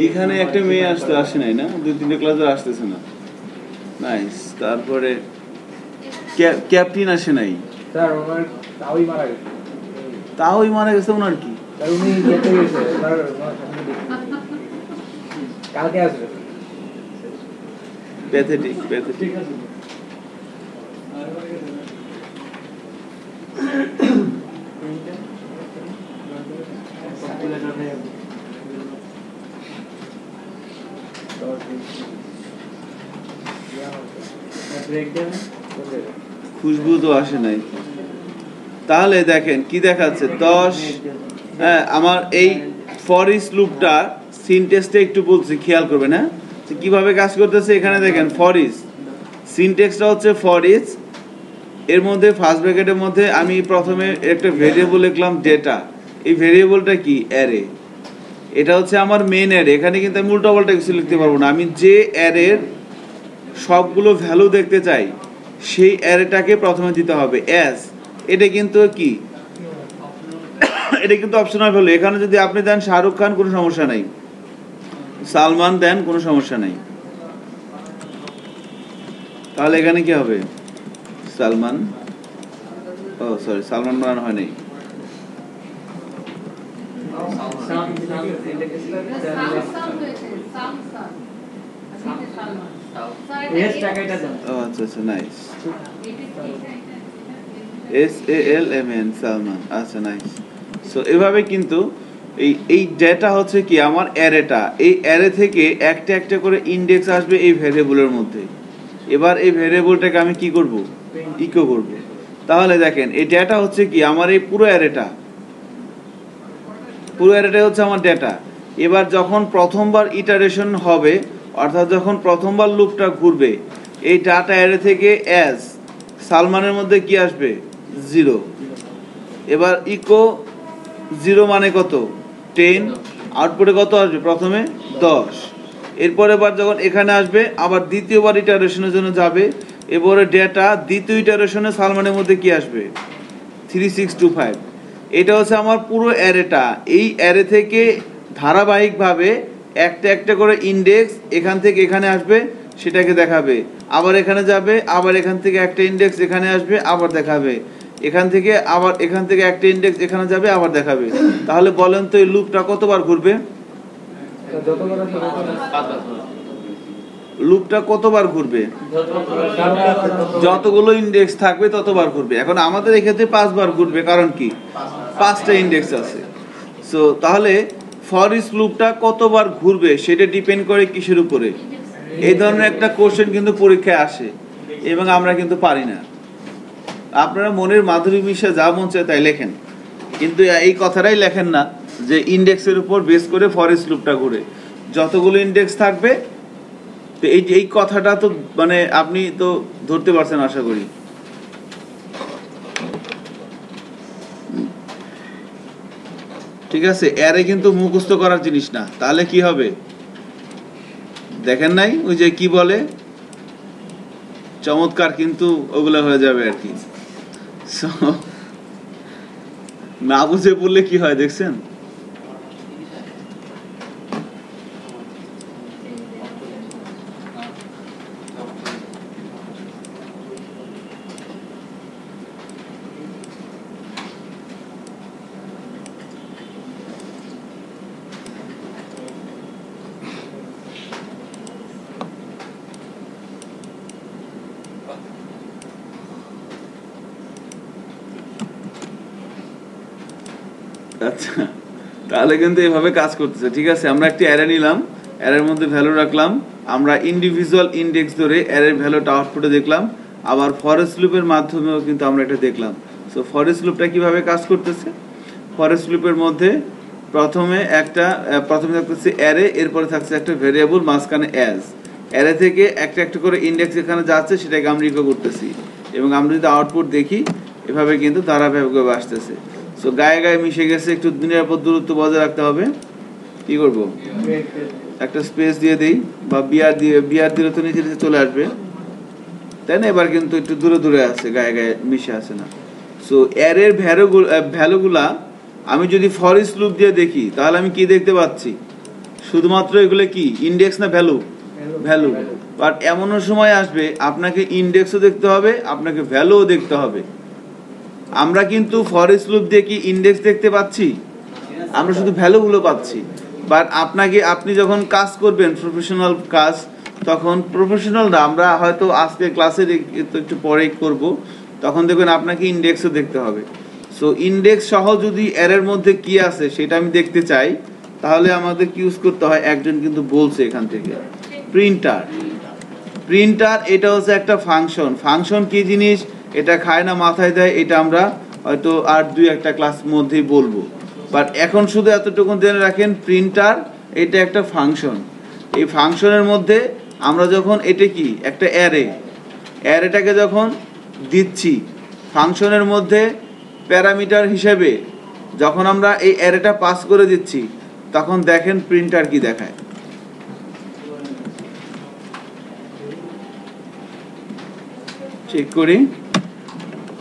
এখানে একটা মেয়ে আসে নাই না, 2-3 ক্লাসে আসতেছে না। নাইস। তারপরে ক্যাপ্টেন আসে নাই স্যার, ওনার তাওই মারা গেছে। তাওই মারা গেছে ওনার কি? স্যার উনি যেতে গেছে কালকে আসবে। প্যাথেটিক। খুশবু তো আসে নাই। তাহলে দেখেন কি দেখাচ্ছে 10। হ্যাঁ, আমার এই ফর ইচ লুপটা সিনট্যাক্সটা একটু বলছি, খেয়াল করবেন। হ্যাঁ, কিভাবে কাজ করতেছে এখানে দেখেন। ফর ইচ সিনট্যাক্সটা হচ্ছে ফর ইচ, এর মধ্যে ফার্স্ট ব্র্যাকেটের মধ্যে আমি প্রথমে একটা ভেরিয়েবল লিখলাম ডেটা। এই ভেরিয়েবলটা কি? অ্যারে। এটা হচ্ছে আমার মেইন অ্যারে। এখানে কিন্তু আমি উল্টাপাল্টা কিছু লিখতে পারবো না। আমি যে অ্যারের সবগুলো ভ্যালু দেখতে চাই সেই অ্যারেটাকে প্রথমে দিতে হবে অ্যাজ। এটা কিন্তু কি, এটা কিন্তু অপশনাল ভ্যালু। এখানে যদি আপনি দেন শাহরুখ খান, কোনো সমস্যা নাই, সালমান দেন, কোনো সমস্যা নাই। তাহলে এখানে কি হবে? সালমান, ও সরি, সালমান বানানো হয় নাই। আচ্ছা, নাইস। SALMN, সালমান। আচ্ছা, নাইস। সো এভাবে কিন্তু এই ডেটা হচ্ছে কি আমার অ্যারেটা। এই অ্যারে থেকে একটা একটা করে ইন্ডেক্স আসবে এই ভেরিয়েবলের মধ্যে। এবার এই ভেরিয়েবলটাকে আমি কি করব? ইকো করব। তাহলে দেখেন এই ডেটা হচ্ছে কি আমার এই পুরো অ্যারেটা হচ্ছে আমার ডেটা। এবার যখন প্রথমবার ইটারেশন হবে, অর্থাৎ যখন প্রথমবার লুপটা ঘুরবে, এই ডাটা অ্যারে থেকে অ্যাজ সালমানের মধ্যে কি আসবে? 0। এবার ইকো 0 মানে কত? 10। আউটপুটে কত আসবে? প্রথমে 10। এরপরে বার যখন এখানে আসবে, আবার দ্বিতীয়বার ইটারেশনের জন্য যাবে। এবারে ডেটা দ্বিতীয় ইটারেশনে সালমানের মধ্যে কি আসবে? 3625। এটা হচ্ছে আমার পুরো অ্যারেটা। এই অ্যারে থেকে ধারাবাহিকভাবে একটা একটা করে ইন্ডেক্স এখান থেকে এখানে আসবে, সেটাকে দেখাবে। আবার এখানে যাবে, আবার এখান থেকে একটা ইন্ডেক্স এখানে আসবে, আবার দেখাবে। এখান থেকে একটা ইন্ডেক্স এখানে যাবে, আবার দেখাবে। তাহলে বলেন তো এই লুপটা কতবার ঘুরবে? লুপটা কতবার ঘুরবে? যতগুলো ইন্ডেক্স থাকবে ততবার ঘুরবে। এখন আমাদের এক্ষেত্রে 5 বার ঘুরবে, কারণ কি 5টা ইন্ডেক্স আছে। সো তাহলে ফর ইচ লুপটা কতবার ঘুরবে সেটা ডিপেন্ড করে কিসের উপরে? এই ধরনের একটা কোশ্চেন কিন্তু পরীক্ষায় আসে এবং আমরা কিন্তু পারি না। আপনারা মনের মাধুরী মিশে যা মন চায় তাই লেখেন, কিন্তু এই কথাটাই লেখেন না যে ইন্ডেক্সের উপর বেস করে ফর ইচ লুপটা ঘুরে। যতগুলো ইন্ডেক্স থাকবে, তো এই কথাটা তো মানে আপনি তো ধরতে পারছেন আশা করি। ঠিক আছে, অ্যারে কিন্তু মুখস্থ করার জিনিস না। তাহলে কি হবে দেখেন নাই, ওই যে কি বলে চমৎকার, কিন্তু ওগুলো হয়ে যাবে আর কি। না বুঝে পড়লে কি হয় দেখছেন? আচ্ছা, তাহলে কিন্তু এভাবে কাজ করতেছে। ঠিক আছে, আমরা একটি অ্যারে নিলাম, অ্যারের মধ্যে ভ্যালু রাখলাম, আমরা ইন্ডিভিজুয়াল ইন্ডেক্স ধরে অ্যারের ভ্যালুটা আউটপুটে দেখলাম। আবার ফরেস্ট লুপের মাধ্যমেও কিন্তু আমরা এটা দেখলাম। সো ফরেস্ট লুপটা কিভাবে কাজ করতেছে? ফরেস্ট লুপের মধ্যে প্রথমে থাকতেছে অ্যারে, এরপরে থাকছে একটা ভেরিয়েবল, মাঝখানে অ্যাজ। অ্যারে থেকে একটা একটা করে ইন্ডেক্স এখানে যাচ্ছে, সেটাকে আমরা ইকো করতেছি, এবং আমরা যদি আউটপুট দেখি এভাবে কিন্তু ধারাবাহিকভাবে আসতেছে। সো গায়ে গায়ে মিশে গেছে, একটু নিরাপদ দূরত্ব বজায় রাখতে হবে। কি করব? একটা স্পেস দিয়ে দেই, বা বিয়ার দিলে তো নিচে নিচে চলে আসবে, তাই না? এবার কিন্তু একটু দূরে দূরে আছে, গায়ে গায়ে মিশে আছে না। সো অ্যারের ভ্যালুগুলা আমি যদি ফর ইচ লুপ দিয়ে দেখি তাহলে আমি কি দেখতে পাচ্ছি? শুধুমাত্র এগুলো কি ইন্ডেক্স না ভ্যালু? ভ্যালু। বাট এমনও সময় আসবে আপনাকে ইন্ডেক্সও দেখতে হবে, আপনাকে ভ্যালুও দেখতে হবে। আমরা কিন্তু ফর ইচ লুপ দিয়ে কি ইন্ডেক্স দেখতে পাচ্ছি? আমরা শুধু ভ্যালুগুলো পাচ্ছি। বাট আপনি যখন কাজ করবেন প্রফেশনাল কাজ, তখন প্রফেশনাল না, আমরা হয়তো আজকে ক্লাসে একটু পরেই করব, তখন দেখবেন আপনাকে ইন্ডেক্সও দেখতে হবে। সো ইন্ডেক্স সহ যদি অ্যারের মধ্যে কি আছে সেটা আমি দেখতে চাই, তাহলে আমাদের কি ইউজ করতে হয়? একজন কিন্তু বলছে এখান থেকে, প্রিন্টার। প্রিন্টার এটা হচ্ছে একটা ফাংশন। ফাংশন কি জিনিস এটা খায় না মাথায় দেয়, এটা আমরা হয়তো আর দুই একটা ক্লাস মধ্যেই বলবো। বাট এখন শুধু এতটুকু জেনে রাখেন, প্রিন্টার এটা একটা ফাংশন। এই ফাংশনের মধ্যে আমরা যখন এটা কি একটা অ্যারেটাকে যখন দিচ্ছি ফাংশনের মধ্যে প্যারামিটার হিসেবে, যখন আমরা এই অ্যারেটা পাস করে দিচ্ছি, তখন দেখেন প্রিন্টার কি দেখায়। চেক করি,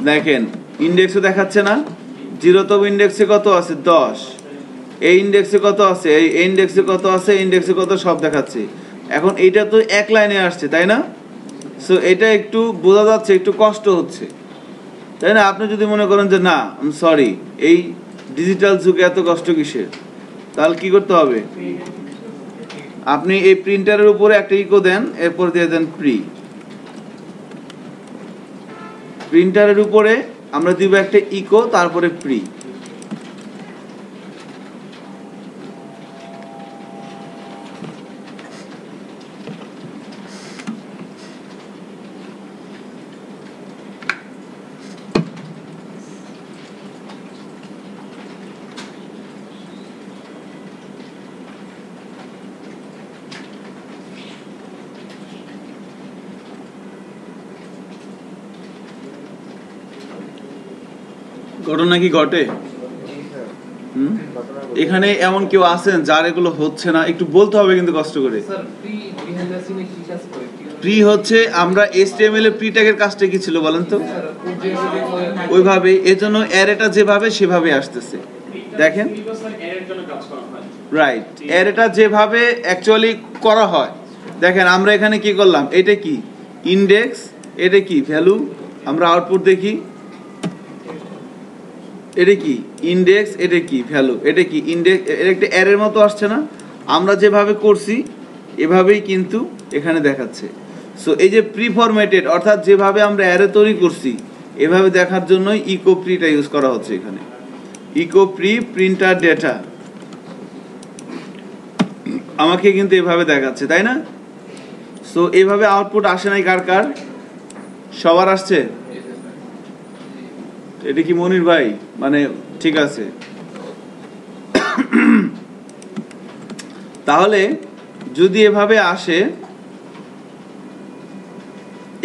দেখেন ইন্ডেক্সে দেখাচ্ছে না? 0তম ইন্ডেক্সে কত আছে? 10। এই ইন্ডেক্সে কত আছে? এই ইন্ডেক্সে কত আছে? ইন্ডেক্সে কত? সব দেখাচ্ছে। এখন এইটা তো এক লাইনে আসছে, তাই না? সো এটা একটু বোঝা যাচ্ছে, একটু কষ্ট হচ্ছে, তাই না? আপনি যদি মনে করেন যে না সরি, এই ডিজিটাল যুগে এত কষ্ট কিসের, তাহলে কি করতে হবে? আপনি এই প্রিন্টারের উপরে একটা ইকো দেন, এরপর দিয়ে দেন প্রিন্টারের উপরে আমরা দিব একটা ইকো, তারপরে প্রি। ঘটনা কি ঘটে? এখানে এমন কেউ আছেন যার এগুলো হচ্ছে না? একটু বলতে হবে কিন্তু কষ্ট করে। প্রি হচ্ছে আমরা HTML এর প্রি ট্যাগের কাজটা কি ছিল বলেন তো? ওইভাবে, এজন্য অ্যারেটা যেভাবে সেভাবে আসতেছে। দেখেন, রাইট, অ্যারেটা যেভাবে অ্যাকচুয়ালি করা হয়। দেখেন আমরা এখানে কি করলাম, এটা কি ইন্ডেক্স, এটা কি ভ্যালু। আমরা আউটপুট দেখি, এটা কি ইন্ডেক্স, এটা কি ভ্যালু, এটা কি ইন্ডেক্স। এটা একটা অ্যারের মতো আসছে না? আমরা যেভাবে করছি এভাবেই কিন্তু এখানে দেখাচ্ছে। সো এই যে প্রি ফরম্যাটেড, অর্থাৎ যেভাবে আমরা অ্যারে তৈরি করছি এভাবে দেখার জন্যই ইকো প্রিটা ইউজ করা হচ্ছে এখানে। ইকো প্রি প্রিন্টার ডেটা আমাকে কিন্তু এভাবে দেখাচ্ছে, তাই না? সো এইভাবে আউটপুট আসে নাই কার কার? সবার আসছে? এটা কি মনির ভাই? মানে ঠিক আছে। তাহলে যদি এভাবে আসে,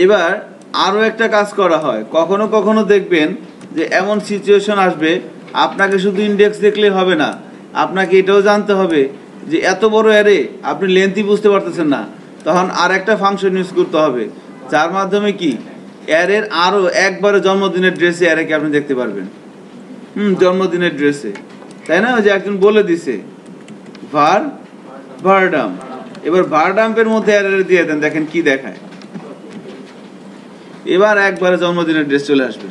এবার আরো একটা কাজ করা হয়। কখনো কখনো দেখবেন যে এমন সিচুয়েশন আসবে, আপনাকে শুধু ইন্ডেক্স দেখলে হবে না, আপনাকে এটাও জানতে হবে যে এত বড় অ্যারে আপনি লেন্থই বুঝতে পারতেছেন না, তখন আর একটা ফাংশন ইউজ করতে হবে, যার মাধ্যমে কি অ্যারের আরো একবারে জন্মদিনের ড্রেসে অ্যারেকে আপনি দেখতে পারবেন। জন্মদিনের ড্রেসে, তাই না? ওই যে একজন বলে দিছে ভারডাম। এবার ভারডাম্পের মধ্যে অ্যারে দিয়ে দেন, দেখেন কি দেখায়। এবার একবারে জন্মদিনের ড্রেস চলে আসবে।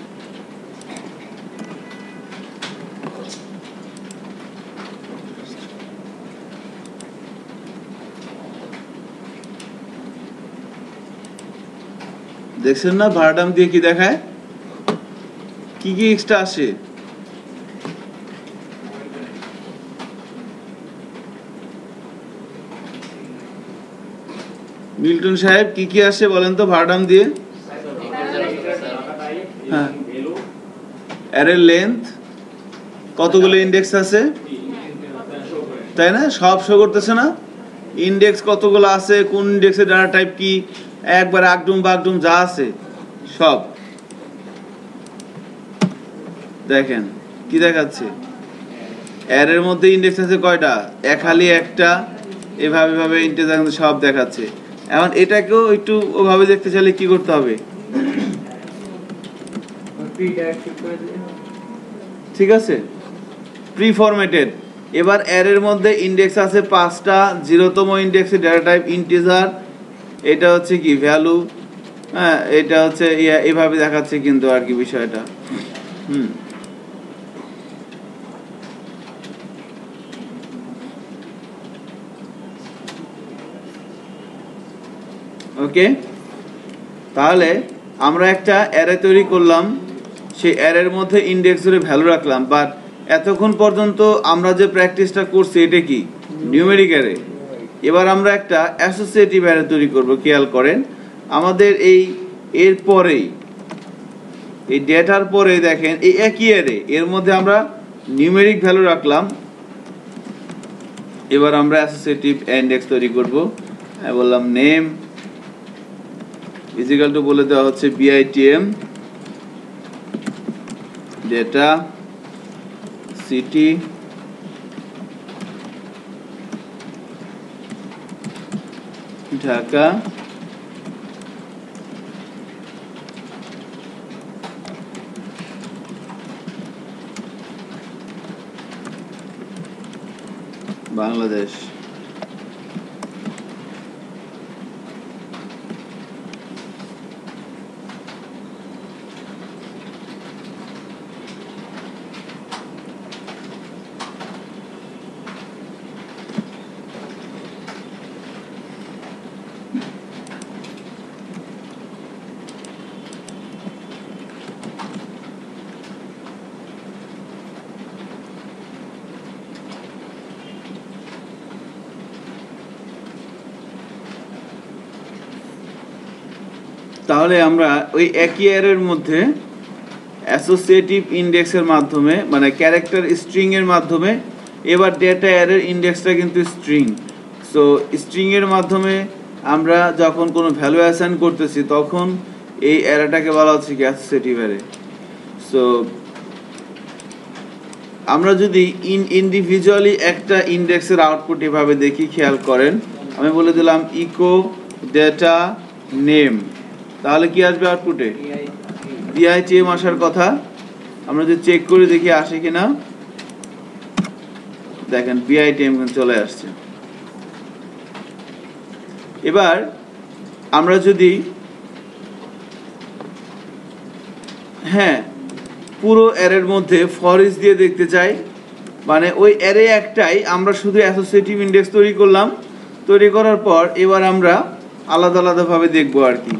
দেখছেন না ভারডাম দিয়ে কি দেখায়, কি কি এক্সট্রা আসে। মিল্টন সাহেব কি কি আসে বলেন তো ভারডাম দিয়ে? হ্যাঁ, অ্যারের লেন্থ, কতগুলো ইন্ডেক্স আছে, তাই না? সব শো করতেছে না? ইন্ডেক্স কতগুলো আছে, কোন ইন্ডেক্সের ডাটা টাইপ কি, একবার আগডুম বাগডুম যা আছে সব দেখেন কি দেখাচ্ছে। অ্যারের মধ্যে ইন্ডেক্স আছে কয়টা? খালি একটা। এভাবে ভাবে ইন্টিজার সব দেখাচ্ছে। এখন এটাকেও একটু ওভাবে দেখতে চাইলে কি করতে হবে? ঠিক আছে, প্রি ফরম্যাটেড। এবার অ্যারের মধ্যে ইন্ডেক্স আছে 5টা, 0তম ইন্ডেক্সে ডেটা টাইপ ইন্টিজার, এটা হচ্ছে কি ভ্যালু, হ্যাঁ এটা হচ্ছে এভাবে দেখাচ্ছে কিন্তু আর কি বিষয়টা। ওকে, তাহলে আমরা একটা অ্যারে তৈরি করলাম, সেই অ্যারের মধ্যে ইন্ডেক্স ধরে ভ্যালু রাখলাম। বাট এতক্ষণ পর্যন্ত আমরা যে প্র্যাকটিসটা করছি এটা কি নিউমেরিক অ্যারে। এবার আমরা একটা অ্যাসোসিয়েটিভ অ্যারে তৈরি করব। খেয়াল করেন আমাদের এর পরেই এই ডেটার পরে দেখেন এই একই অ্যারে, এর মধ্যে আমরা নিউমেরিক ভ্যালু রাখলাম। এবার আমরা অ্যাসোসিয়েটিভ ইন্ডেক্স তৈরি করব। বললাম নেম ইজিক্যাল টু বলে দেওয়া হচ্ছে BITM data city Dhaka, Bangladesh. তাহলে আমরা ওই একই অ্যারের মধ্যে অ্যাসোসিয়েটিভ ইন্ডেক্সের মাধ্যমে মানে ক্যারেক্টার স্ট্রিং এর মাধ্যমে, এবার ডেটা অ্যারের ইন্ডেক্সটা কিন্তু স্ট্রিং, সো স্ট্রিং এর মাধ্যমে আমরা যখন কোনো ভ্যালু অ্যাসাইন করতেছি তখন এই অ্যারেটাকে বলা হচ্ছে কি অ্যাসোসিয়েটিভ অ্যারে। সো আমরা যদি ইন্ডিভিজুয়ালি একটা ইন্ডেক্সের আউটপুট এভাবে দেখি, খেয়াল করেন আমি বলে দিলাম ইকো ডেটা নেম, তাহলে কি আসবে আউটপুটে BITM আসার কথা। আমরা যদি চেক করে দেখি আসে কিনা, দেখেন BITM চলে আসছে। এবার আমরা যদি পুরো অ্যারের মধ্যে ফর ইচ দিয়ে দেখতে চাই, মানে ওই অ্যারে একটাই আমরা শুধু অ্যাসোসিয়েটিভ ইন্ডেক্স তৈরি করলাম, তৈরি করার পর এবার আমরা আলাদা আলাদাভাবে দেখবো আর কি।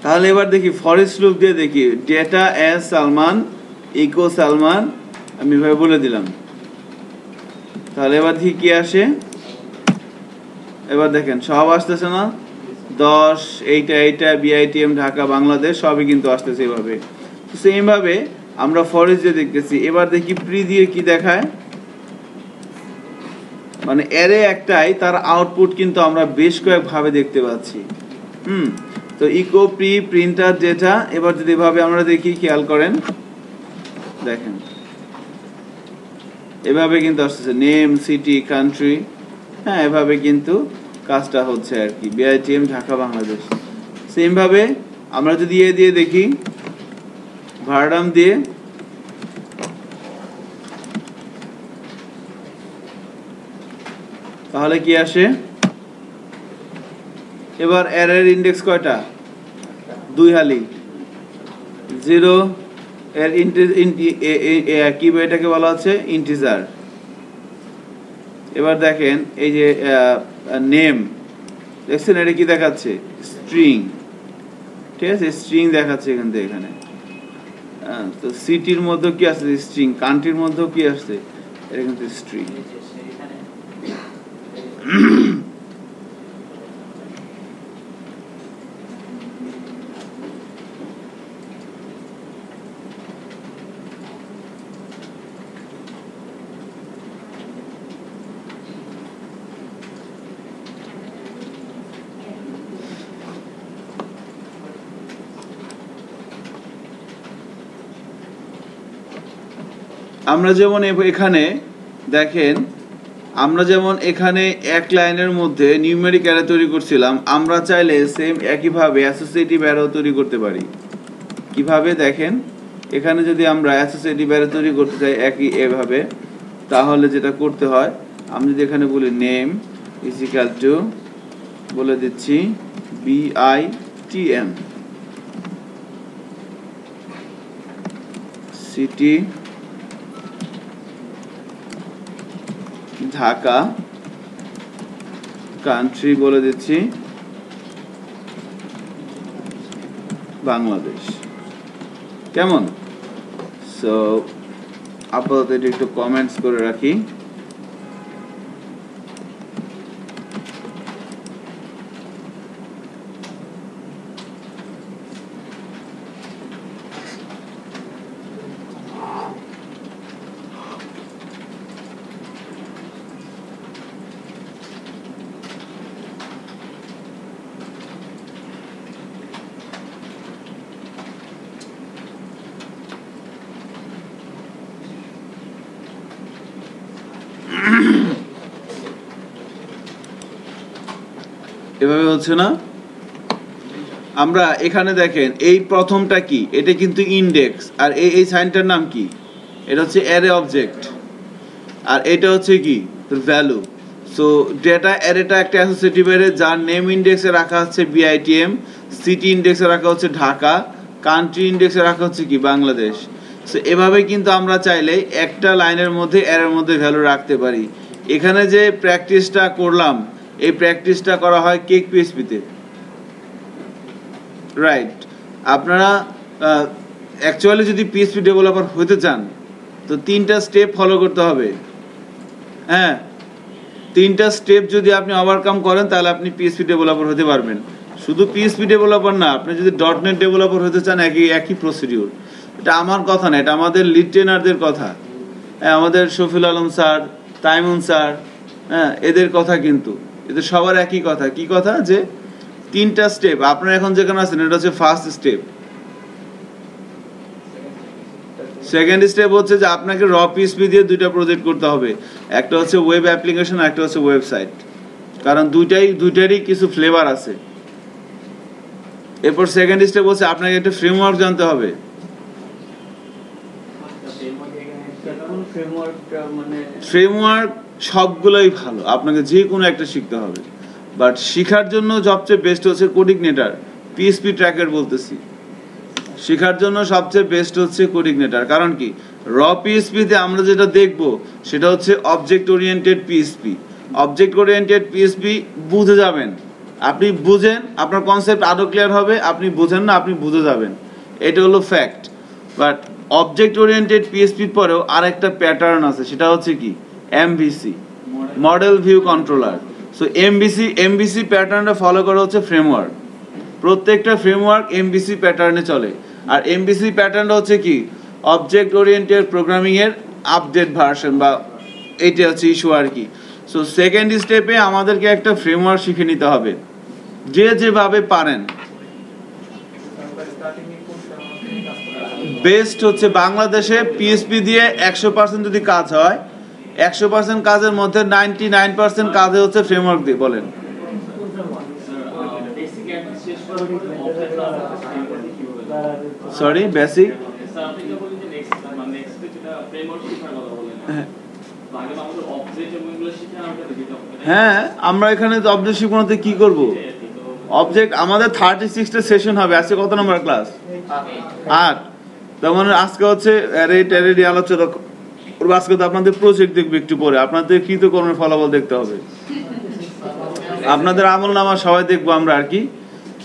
তাহলে এবার দেখি ফরেস্ট লুপ দিয়ে দেখি ডেটা এস সালমান ইকো সালমান, আমি এভাবে বলে দিলাম। তাহলে এবার দেখি কি আসে। এবার দেখেন সব আসতেছে না, 10 এইটা BITM ঢাকা বাংলাদেশ সবই কিন্তু আসতেছে এভাবে। সেম ভাবে আমরা ফরেস্ট দিয়ে দেখতেছি। এবার দেখি প্রি দিয়ে কি দেখায়, মানে অ্যারে একটাই তার আউটপুট কিন্তু আমরা বেশ কয়েকভাবে দেখতে পাচ্ছি। তো ইকো প্রি প্রিন্টার ডেটা, এবার যদি এভাবে আমরা দেখি খেয়াল করেন দেখেন এভাবে কিন্তু আসছে নেম সিটি কান্ট্রি, এভাবে কিন্তু কাজটা হচ্ছে আর কি BITM ঢাকা বাংলাদেশ। সেম ভাবে আমরা যদি এ দিয়ে দেখি ভার্ডাম দিয়ে, তাহলে কি আসে। এবার অ্যারের ইন্ডেক্স কয়টা, 2 হালি 0 এর কি এটাকে বলা হচ্ছে ইন্টিজার। এবার দেখেন এই যে নেম দেখছেন, এটা কি দেখাচ্ছে স্ট্রিং, ঠিক আছে স্ট্রিং দেখাচ্ছে এখান থেকে এখানে। তো সিটির মধ্যে কি আসছে স্ট্রিং, কান্ট্রির মধ্যেও কি আসছে এটা কিন্তু স্ট্রিং। আমরা যেমন এখানে দেখেন আমরা যেমন এখানে এক লাইনের মধ্যে নিউমেরিক অ্যারে তৈরি করছিলাম, আমরা চাইলে সেম একইভাবে অ্যাসোসিয়েটিভ অ্যারেও তৈরি করতে পারি। কিভাবে দেখেন, এখানে যদি আমরা অ্যাসোসিয়েটিভ অ্যারে তৈরি করতে চাই একই এভাবে, তাহলে যেটা করতে হয়, আমি যদি এখানে বলি নেম ইজ ইকুয়াল টু বলে দিচ্ছি BITM, সিটি ঢাকা, কান্ট্রি বলে দিচ্ছি বাংলাদেশ। কেমন? সো আপাতত এটা একটু কমেন্টস করে রাখি। এভাবে হচ্ছে না? আমরা এখানে দেখেন এই প্রথমটা কি, এটা কিন্তু ইন্ডেক্স, আর এই সাইনটার নাম কি, এটা হচ্ছে অ্যারে অবজেক্ট, আর এটা হচ্ছে কি ভ্যালু। সো ডেটা অ্যারেটা একটা অ্যাসোসিয়েটিভ অ্যারে যার নেম ইন্ডেক্সে রাখা হচ্ছে BITM, সিটি ইন্ডেক্সে রাখা হচ্ছে ঢাকা, কান্ট্রি ইন্ডেক্সে রাখা হচ্ছে কি বাংলাদেশ। সো এভাবে কিন্তু আমরা চাইলে একটা লাইনের মধ্যে অ্যারের মধ্যে ভ্যালু রাখতে পারি। এখানে যে প্র্যাকটিসটা করলাম, এই প্র্যাকটিসটা করা হয় কেক পিএসপিতে, রাইট? আপনারা অ্যাকচুয়ালি যদি পিএসপি ডেভেলপার হতে চান তো 3টা স্টেপ ফলো করতে হবে। হ্যাঁ, 3টা স্টেপ যদি আপনি ওভারকাম করেন তাহলে আপনি পিএসপি ডেভেলপার হতে পারবেন। শুধু পিএসপি ডেভেলপার না, আপনি যদি .NET ডেভেলপার হতে চান একই প্রসিডিউর। এটা আমার কথা না, এটা আমাদের লিড ট্রেনারদের কথা। হ্যাঁ, আমাদের শফিউল আলম স্যার, তাইমুন স্যার, হ্যাঁ, এদের কথা কিন্তু, এদের সবার একই কথা। কি কথা? যে 3টা স্টেপ। আপনারা এখন যেখানে আছেন এটা হচ্ছে ফার্স্ট স্টেপ। সেকেন্ড স্টেপ হচ্ছে যে আপনাকে র পিএসপি দিয়ে 2টা প্রজেক্ট করতে হবে, একটা হচ্ছে ওয়েব অ্যাপ্লিকেশন, একটা হচ্ছে ওয়েবসাইট, কারণ দুইটারই কিছু ফ্লেভার আছে। এরপর সেকেন্ড স্টেপ হচ্ছে আপনাকে একটা ফ্রেমওয়ার্ক জানতে হবে। ফ্রেমওয়ার্ক সবগুলোই ভালো, আপনাকে যে কোনো একটা শিখতে হবে, বাট শেখার জন্য সবচেয়ে বেস্ট হচ্ছে কোডিগনেটর, পিএসপি ট্র্যাকার বলতেছি। শেখার জন্য সবচেয়ে বেস্ট হচ্ছে কোডিগনেটর। কারণ কি, র পিএসপিতে আমরা যেটা দেখব সেটা হচ্ছে object oriented PSP. Object oriented PSP বুঝে যাবেন, আপনি বুঝেন আপনার কনসেপ্ট আরো ক্লিয়ার হবে, আপনি বুঝেন না আপনি বুঝে যাবেন, এটা হলো ফ্যাক্ট। বাট অবজেক্ট ওরিয়েন্টেড পিএসপির পরেও আরেকটা প্যাটার্ন আছে, সেটা হচ্ছে কি MVC, model view controller. So MVC প্যাটার্নটা ফলো করা হচ্ছে ফ্রেমওয়ার্ক। প্রত্যেকটা ফ্রেমওয়ার্ক এমভিসি প্যাটার্নে চলে, আর এমভিসি প্যাটার্নটা হচ্ছে কি অবজেক্ট ওরিয়েন্টেড প্রোগ্রামিং এর আপডেট ভার্সন, বা এইটা হচ্ছে ইস্যু আর কি। সো সেকেন্ড স্টেপে আমাদেরকে একটা ফ্রেমওয়ার্ক শিখে নিতে হবে, যে যেভাবে পারেন। বেস্ট হচ্ছে বাংলাদেশে পিএসপি দিয়ে 100% যদি কাজ হয়, 100% কাজের মধ্যে 99% কাজে হচ্ছে ফ্রেমওয়ার্ক দিয়ে। বলেন সরি, বেসিক হ্যাঁ, আমরা এখানে অবজেক্ট শিখতে কি করব? অবজেক্ট আমাদের 36টা সেশন হবে। আজকে কত নম্বর ক্লাস? 8। তার মানে আজকে হচ্ছে অ্যারে আলোচনা করবো। আজকে তো আপনাদের প্রজেক্ট দেখবো একটু পরে, আপনাদের কৃতকর্মের ফলাফল দেখতে হবে, আপনাদের আমল নামা সবাই দেখবো আমরা আর কি।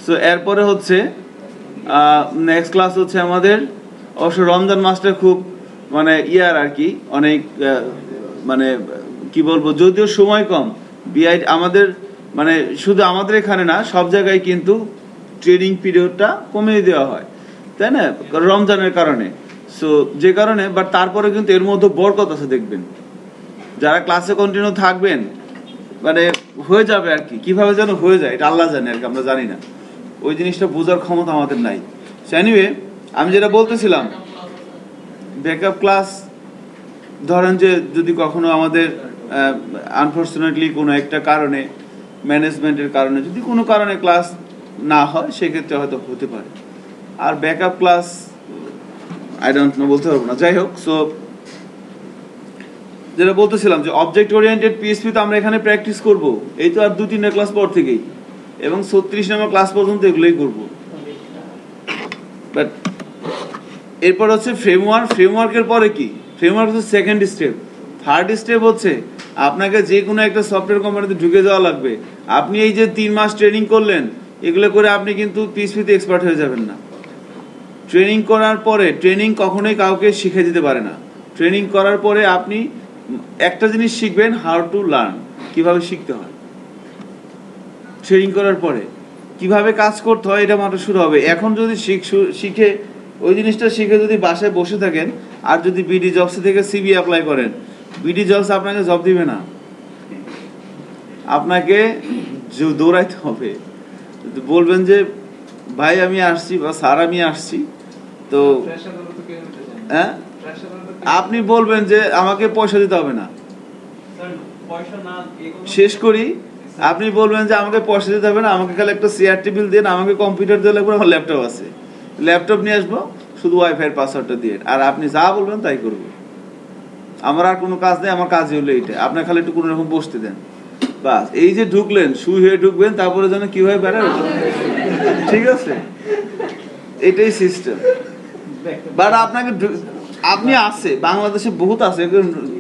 সো এরপরে হচ্ছে নেক্সট ক্লাস হচ্ছে আমাদের, অবশ্য রমজান মাসটা খুব মানে ইয়ার আর কি, অনেক মানে কি বলবো, যদিও সময় কম, আমাদের মানে শুধু আমাদের এখানে না, সব জায়গায় কিন্তু ট্রেনিং পিরিয়ডটা কমিয়ে দেওয়া হয়, তাই না, রমজানের কারণে। সো যে কারণে, বাট তারপরে কিন্তু এর মধ্যে বরকত আছে। দেখবেন যারা ক্লাসে কন্টিনিউ থাকবেন মানে হয়ে যাবে আর কি। কিভাবে যেন হয়ে যায় এটা আল্লাহ জানে আর কি, আমরা জানি না, ওই জিনিসটা বোঝার ক্ষমতা আমাদের নাই। সো এনিওয়ে, আমি যেটা বলতেছিলাম, ব্যাকআপ ক্লাস ধরেন যে যদি কখনো আমাদের আনফর্চুনেটলি কোনো একটা কারণে, ম্যানেজমেন্টের কারণে যদি কোনো কারণে ক্লাস না হয়, সেক্ষেত্রে হয়তো হতে পারে। আর backup class I don't know, বলতে পারবো না। যাই হোক, সো যেটা বলতেছিলাম যে অবজেক্ট ওরিয়েন্টেড পিএসপি তো আমরা এখানে প্র্যাকটিস করব, এই তো আর 2-3 ক্লাস পর থেকেই, এবং 36 নম্বর ক্লাস পর্যন্ত এগুলোই করব। বাট এরপর হচ্ছে ফ্রেমওয়ার্ক। ফ্রেমওয়ার্কের পরে কি? ফ্রেমওয়ার্ক হচ্ছে সেকেন্ড স্টেপ। থার্ড স্টেপ হচ্ছে আপনাকে যে কোনো একটা সফটওয়্যার কোম্পানিতে ঢুকে যাওয়া লাগবে। আপনি এই যে 3 মাস ট্রেনিং করলেন, এগুলো করে আপনি কিন্তু পিএসপিতে এক্সপার্ট হয়ে যাবেন না। ট্রেনিং করার পরে, ট্রেনিং কখনোই কাউকে শিখে দিতে পারে না। ট্রেনিং করার পরে আপনি একটা জিনিস শিখবেন, হাউ টু লার্ন, কিভাবে শিখতে হয়। ট্রেনিং করার পরে কিভাবে কাজ করতে হয় এটা মাত্র শুরু হবে। এখন যদি শিখে ওই জিনিসটা শিখে যদি বাসায় বসে থাকেন, আর যদি বিডি জবস থেকে সিভি অ্যাপ্লাই করেন, বিডি জবস আপনাকে জব দিবে না, আপনাকে দৌড়াইতে হবে। বলবেন যে ভাই আমি আসছি, বা স্যার আমি আসছি, তো হ্যাঁ আপনি বলবেন যে আমাকে পয়সা দিতে হবে না। শেষ করি, আপনি বলবেন যে আমাকে পয়সা দিতে হবে না, আমাকে খালি একটা সিআরটি বিল দেন, আমাকে কম্পিউটার দিয়ে লাগবে, আমার ল্যাপটপ আছে, ল্যাপটপ নিয়ে আসবো, শুধু ওয়াইফাই পাসওয়ার্ডটা দিয়ে, আর আপনি যা বলবেন তাই করবো। আমার আর কোনো কাজ নেই, আমার কাজই হলো এইটা, আপনার খালি একটু কোনো রকম বসতে দেন, বাস। এই যে ঢুকলেন, শুই হয়ে ঢুকবেন, তারপরে যেন কিভাবে বেড়াবে, ঠিক আছে, এটাই সিস্টেম। বাট আপনাকে আপনি আছে বাংলাদেশে বহুত আছে,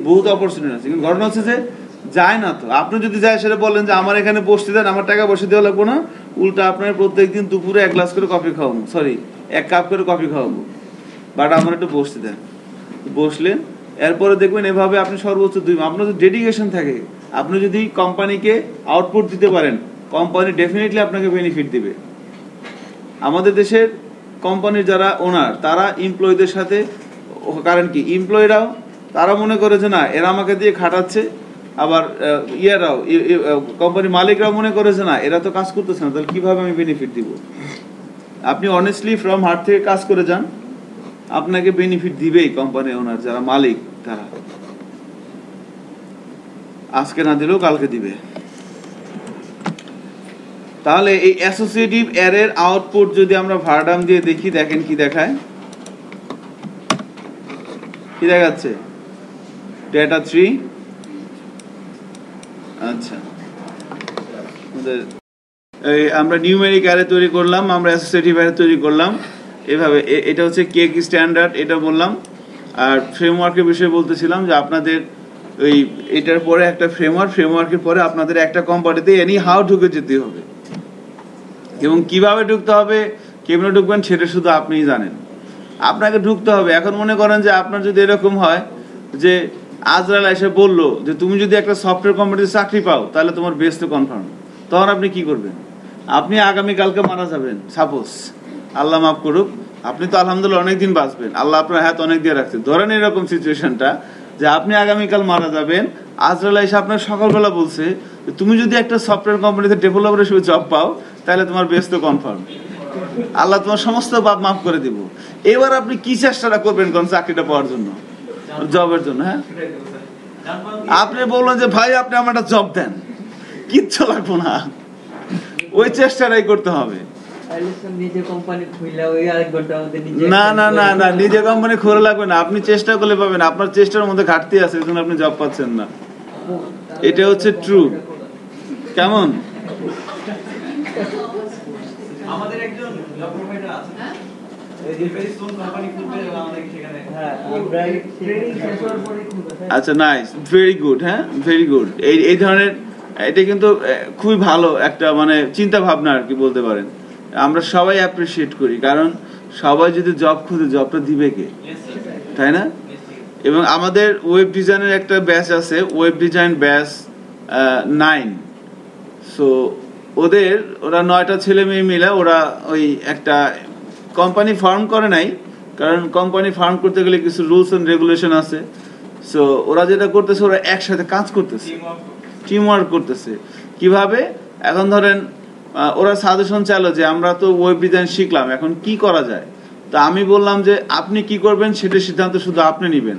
বহুত অপরচুনিটি আছে, কিন্তু ঘটনা হচ্ছে যে যায় না। তো আপনি যদি যায় সেটা বলেন যে আমার এখানে বসতে দেন, আমার টাকা বসে দেওয়া লাগবো না, উল্টা আপনার প্রত্যেকদিন দুপুরে 1 গ্লাস করে কফি খাওয়াবো, 1 কাপ করে কফি খাওয়াবো, বাট আমার একটু বসতে দেন। বসলেন, এরপরে দেখবেন এভাবে আপনি সর্বোচ্চ 2 মাস, আপনার যদি ডেডিকেশন থাকে, আপনি যদি কোম্পানিকে আউটপুট দিতে পারেন, কোম্পানি ডেফিনেটলি আপনাকে বেনিফিট দিবে। আমাদের দেশের কোম্পানির যারা ওনার, তারা এমপ্লয়ীদের সাথে, কারণ কি এমপ্লয়িরাও তারা মনে করে যে না এরা আমাকে দিয়ে খাটাচ্ছে, আবার ইয়ারাও কোম্পানির মালিকরাও মনে করে যে না এরা তো কাজ করতেছে না, তাহলে কিভাবে আমি বেনিফিট দিব। আপনি অনেস্টলি ফ্রম হার্ট থেকে কাজ করে যান, আপনাকে বেনিফিট দিবেই কোম্পানি ওনার, যারা মালিক তারা, আজকে না দিলেও কালকে দিবে। তাহলে এই অ্যাসোসিয়েটিভ অ্যারের আউটপুট যদি আমরা ভার্ডাম দিয়ে দেখি, দেখেন কি দেখায়, কি দেখাচ্ছে, ডেটা 3। আচ্ছা, এই আমরা নিউমেরিক অ্যারে তৈরি করলাম, আমরা অ্যাসোসিয়েটিভ অ্যারে তৈরি করলাম, এভাবে। এটা হচ্ছে কেক স্ট্যান্ডার্ড, এটা বললাম। আর ফ্রেমওয়ার্কের বিষয়ে বলতেছিলাম যে আপনাদের ওই এটার পরে একটা ফ্রেমওয়ার্কের পরে আপনাদের একটা কোম্পানিতে এনি হাউ ঢুকে যেতে হবে, এবং কিভাবে ঢুকতে হবে, কেমনে ঢুকবেন সেটা শুধু আপনিই জানেন। আপনাকে ঢুকতে হবে। এখন মনে করেন যে আপনার যদি এরকম হয় যে আজরাল এসে বললো যে তুমি যদি একটা সফটওয়্যার কোম্পানিতে চাকরি পাও, তাহলে তোমার বেস তো কনফার্ম, তখন আপনি কি করবেন? আপনি আগামীকালকে মারা যাবেন, সাপোজ, আল্লাহ মাফ করুক, আপনি তো আলহামদুলিল্লাহ অনেকদিন বাঁচবেন, আল্লাহ আপনার হাত অনেক দিয়ে রাখছে। ধরেন এরকম সিচুয়েশনটা যে আপনি আগামীকাল মারা যাবেন, আজরাল এসে আপনার সকালবেলা বলছে তুমি যদি একটা সফটওয়্যার কোম্পানিতে ডেভেলপার হিসেবে জব পাও, তাহলে তোমার বেস তো কনফার্ম, আল্লাহ তোমার সমস্ত পাপ মাফ করে দিব। এবার আপনি কি চেষ্টাটা করবেন কোন চাকরিটা পাওয়ার জন্য, জবের জন্য? হ্যাঁ, আপনি বললেন যে ভাই আপনি আমার একটা জব দেন, কিচ্ছু লাগবো না, ওই চেষ্টাটাই করতে হবে। না না না না, নিজে কোম্পানি খোলা লাগবে না, আপনি চেষ্টা করলে পাবেন। আপনার চেষ্টার মধ্যে ঘাটতি আছে, এই জন্য আপনি জব পাচ্ছেন না, এটা হচ্ছে ট্রু। কেমন? আমাদের একজন জব প্রোভাইডার আছে, আচ্ছা, নাইস, ভেরি গুড। হ্যাঁ, ভেরি গুড। এই ধরনের, এটা কিন্তু খুবই ভালো একটা মানে চিন্তা ভাবনা আর কি বলতে পারেন। আমরা সবাই অ্যাপ্রিসিয়েট করি, কারণ সবাই যদি জব খুঁজে, জবটা দিবে কে, তাই না? এবং আমাদের ওয়েব ডিজাইনের একটা ব্যাচ আছে, ওয়েব ডিজাইন ব্যাচ 9। সো ওরা 9টা ছেলে মেয়ে মিলে ওরা ওই একটা কোম্পানি ফার্ম করে নাই, কারণ কোম্পানি ফার্ম করতে গেলে কিছু রুলস এন্ড রেগুলেশন আছে। সো ওরা যেটা করতেছে, ওরা একসাথে কাজ করতেছে, টিম ওয়ার্ক করতেছে। কিভাবে? এখন ধরেন ওরা সাজেশন চাইলো যে আমরা তো ওয়েব ডিজাইন শিখলাম, এখন কি করা যায়। তো আমি বললাম যে আপনি কি করবেন সেটা সিদ্ধান্ত শুধু আপনি নেবেন।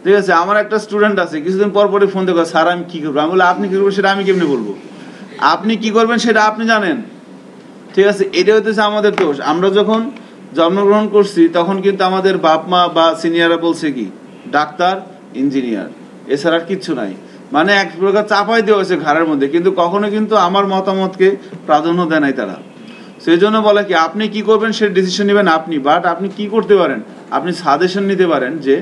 ঠিক আছে, আমার একটা স্টুডেন্ট আছে কিছুদিন পর পরে ফোন দেখো, স্যার আমি কি করবো, আমি বলি আপনি কি করবেন সেটা আমি কেমনি বলবো, আপনি কি করবেন সেটা আপনি জানেন। ঠিক আছে, এটা হচ্ছে আমাদের দোষ। আমরা যখন জন্মগ্রহণ করছি তখন কিন্তু আমাদের বাপ মা বা সিনিয়ররা বলছে কি ডাক্তার ইঞ্জিনিয়ার, এছাড়া আর কিচ্ছু নাই, মানে এক প্রকার চাপাই দেওয়া হয়েছে ঘাড়ের মধ্যে, কিন্তু কখনো কিন্তু আমার মতামতকে প্রাধান্য দেয় নাই তারা। সেই জন্য বলে কি আপনি কি করবেন সে ডিসিশন নেবেন আপনি, বাট আপনি কি করতে পারেন, আপনি সাজেশন নিতে পারেন যে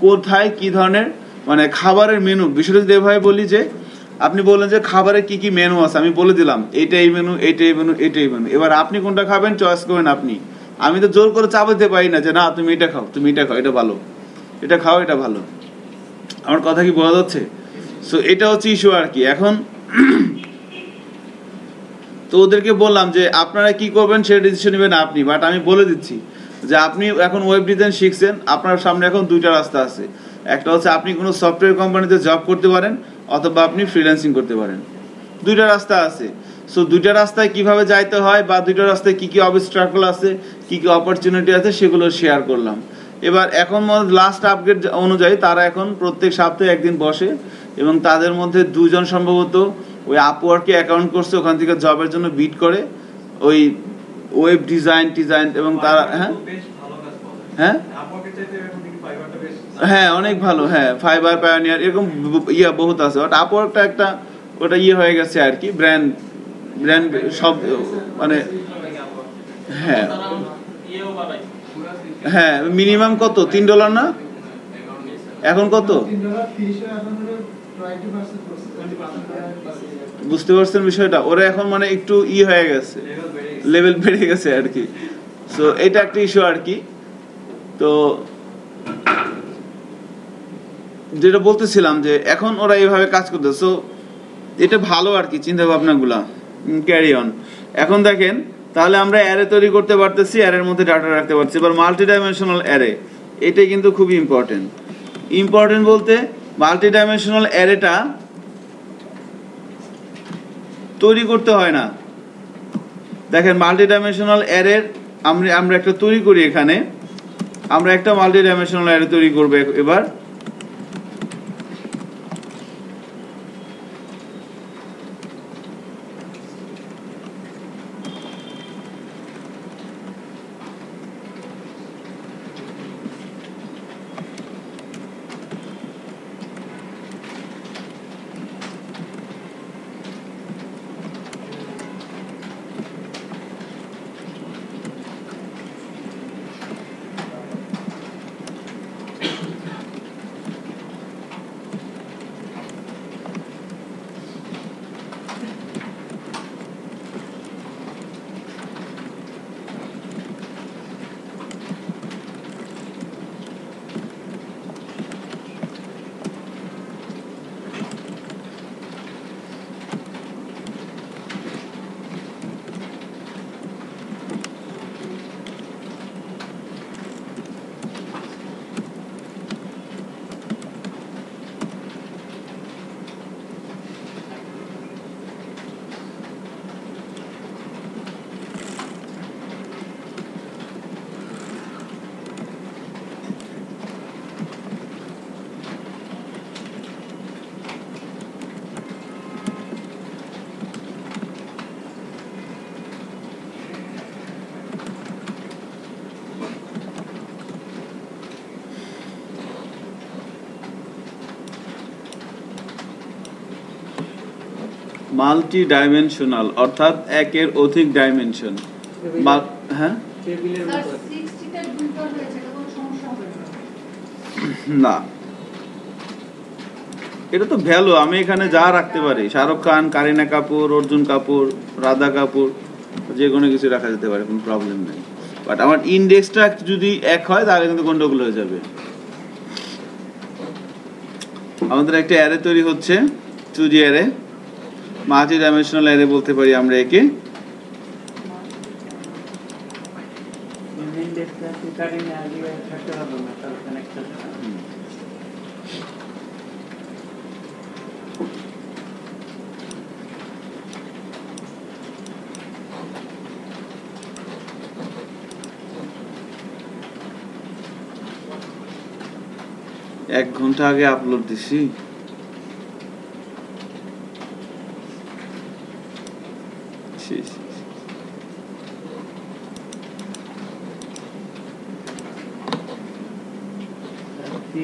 কোথায় কি ধরনের মানে খাবারের মেনু। বিষয়টা যদি এভাবে বলি যে আপনি বললেন যে খাবারের কি কি মেনু আছে, আমি বলে দিলাম এইটাই মেনু এইটাই মেনু এইটাই মেনু, এবার আপনি কোনটা খাবেন চয়েস করবেন আপনি। আমি তো জোর করে চাপ দিতে পারি না যে না তুমি এটা খাও, তুমি এটা খাও, এটা ভালো, এটা খাও, এটা ভালো। আমার কথা কি বোঝা যাচ্ছে? সো এটা হচ্ছে ইস্যু আর কি। এখন তো ওদেরকে বললাম যে আপনারা কি করবেন সেটা ডিসিশন নেবেন আপনি, বাট আমি বলে দিচ্ছি যে আপনি এখন ওয়েব ডিজাইন শিখছেন, আপনার সামনে এখন দুইটা রাস্তা আছে। একটা হচ্ছে আপনি কোনো সফটওয়্যার কোম্পানিতে জব করতে পারেন, অথবা আপনি ফ্রিল্যান্সিং করতে পারেন। দুইটা রাস্তা আছে। সো দুইটা রাস্তায় কিভাবে যাইতে হয় বা দুইটা রাস্তায় কি কি অবস্ট্রাকল আছে, কি কি অপরচুনিটি আছে সেগুলো শেয়ার করলাম। এবার এখন লাস্ট আপগ্রেড অনুযায়ী তারা এখন প্রত্যেক সপ্তাহে একদিন বসে এবং তাদের মধ্যে দুজন সম্ভবত ওই আপওয়ার্কে অ্যাকাউন্ট করছে, ওখান থেকে জবের জন্য বিড করে ওই ওয়েব ডিজাইন এবং তারা হ্যাঁ হ্যাঁ অনেক ভালো, হ্যাঁ ফাইবার পায়োনিয়ার এরকম বহুত আছে, বাট আপওয়ার্কটা একটা ওটা হয়ে গেছে আর কি, ব্র্যান্ড ব্র্যান্ড সব মানে হ্যাঁ হ্যাঁ মিনিমাম কত $3 না এখন কত বুঝতে পারছেন বিষয়টা, ওরা এখন মানে একটু হয়ে গেছে, লেভেল বেড়ে গেছে আর কি। সো এটা একটা ইস্যু আর কি। তো যেটা বলতেছিলাম যে এখন ওরা এইভাবে কাজ করতে, সো এটা ভালো আর কি চিন্তা ভাবনাগুলা ক্যারি অন। এখন দেখেন তাহলে আমরা অ্যারে তৈরি করতে পারতেছি, অ্যারের মধ্যে ডাটা রাখতে পারছি। এবার মাল্টি ডাইমেনশনাল অ্যারে, এটাই কিন্তু খুবই ইম্পর্টেন্ট বলতে মাল্টি ডাইমেনশনাল অ্যারেটা তৈরি করতে হয় না। দেখেন মাল্টি ডাইমেনশনাল অ্যারের আমরা একটা তৈরি করি, এখানে আমরা একটা মাল্টি ডাইমেনশনাল অ্যারে তৈরি করব। এবার মাল্টি ডাইমেনশনাল অর্থাৎ একের অধিক ডাইমেনশন। হ্যাঁ না এটা তো ভ্যালু, আমি এখানে যা রাখতে পারি, শাহরুখ খান, কারিনা কাপুর, অর্জুন কাপুর, রাধা কাপুর, যে কোনো কিছু রাখা যেতে পারে, কোনো প্রবলেম নেই। বাট আমার ইন্ডেক্সটা যদি এক হয় তাহলে কিন্তু গন্ডগোল হয়ে যাবে। আমাদের একটা অ্যারে তৈরি হচ্ছে, 2D array, multi dimensional array বলতে পারি আমরা একে। 1 ঘন্টা আগে আপলোড দিছি।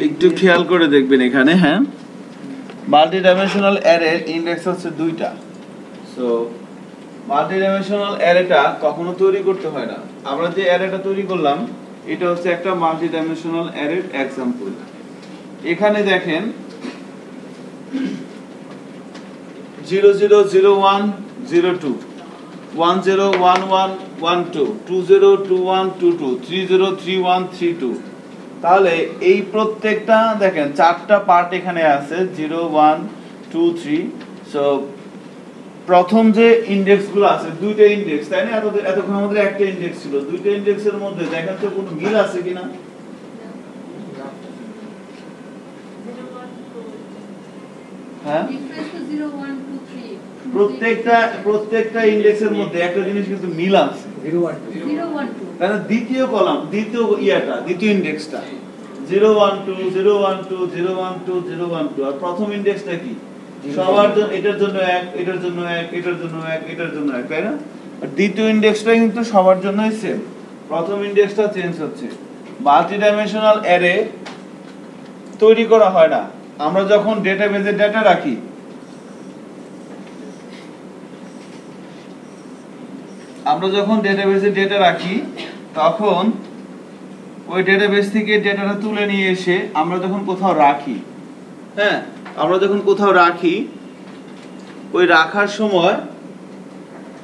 একটু খেয়াল করে দেখবেন এখানে, হ্যাঁ, মাল্টি ডাইমেনশনাল অ্যারের ইন্ডেক্স হচ্ছে 2টা। সো মাল্টি ডাইমেনশনাল অ্যারেটা কখনো তৈরি করতে হয় না। আমরা যে অ্যারেটা তৈরি করলাম এটা হচ্ছে একটা মাল্টি ডাইমেনশনাল অ্যারের एग्जांपल। এখানে দেখেন 0 0 0 1 0 2 1 0 1 1 1 2 2 0 2 1 2 2 3 0 3 1 3 2। তাহলে এই প্রত্যেকটা দেখেন 4টা পার্ট এখানে আছে 0 1 2 3। সো প্রথম যে ইনডেক্সগুলো আছে, 2টা ইনডেক্স, তাই না? এতক্ষণ আমাদের একটা ইনডেক্স ছিল। 2টা ইনডেক্সের মধ্যে দেখেন তো কোনো মিল আছে কিনা। হ্যাঁ, প্রত্যেকটা ইনডেক্সের মধ্যে একটা জিনিস কিন্তু মিল আছে, 0 1 2 কারণ দ্বিতীয় কলাম, দ্বিতীয় ইনডেক্সটা 0 1 2 0 1 2 0 1 2 0 1 2। আর প্রথম ইনডেক্সটা কি? সবার জন্য, এটার জন্য 1, এটার জন্য 1, এটার জন্য 1, এটার জন্য 1, তাই না? আর দ্বিতীয় ইনডেক্সটা কিন্তু সবার জন্যই সেম। প্রথম ইনডেক্সটা চেঞ্জ হচ্ছে। মাল্টি ডাইমেনশনাল অ্যারে তৈরি করা হয় না। আমরা যখন ডেটাবেজে ডেটা রাখি, তখন ওই ডেটাবেস থেকে ডেটাটা তুলে নিয়ে এসে আমরা যখন কোথাও রাখি, হ্যাঁ, ওই রাখার সময়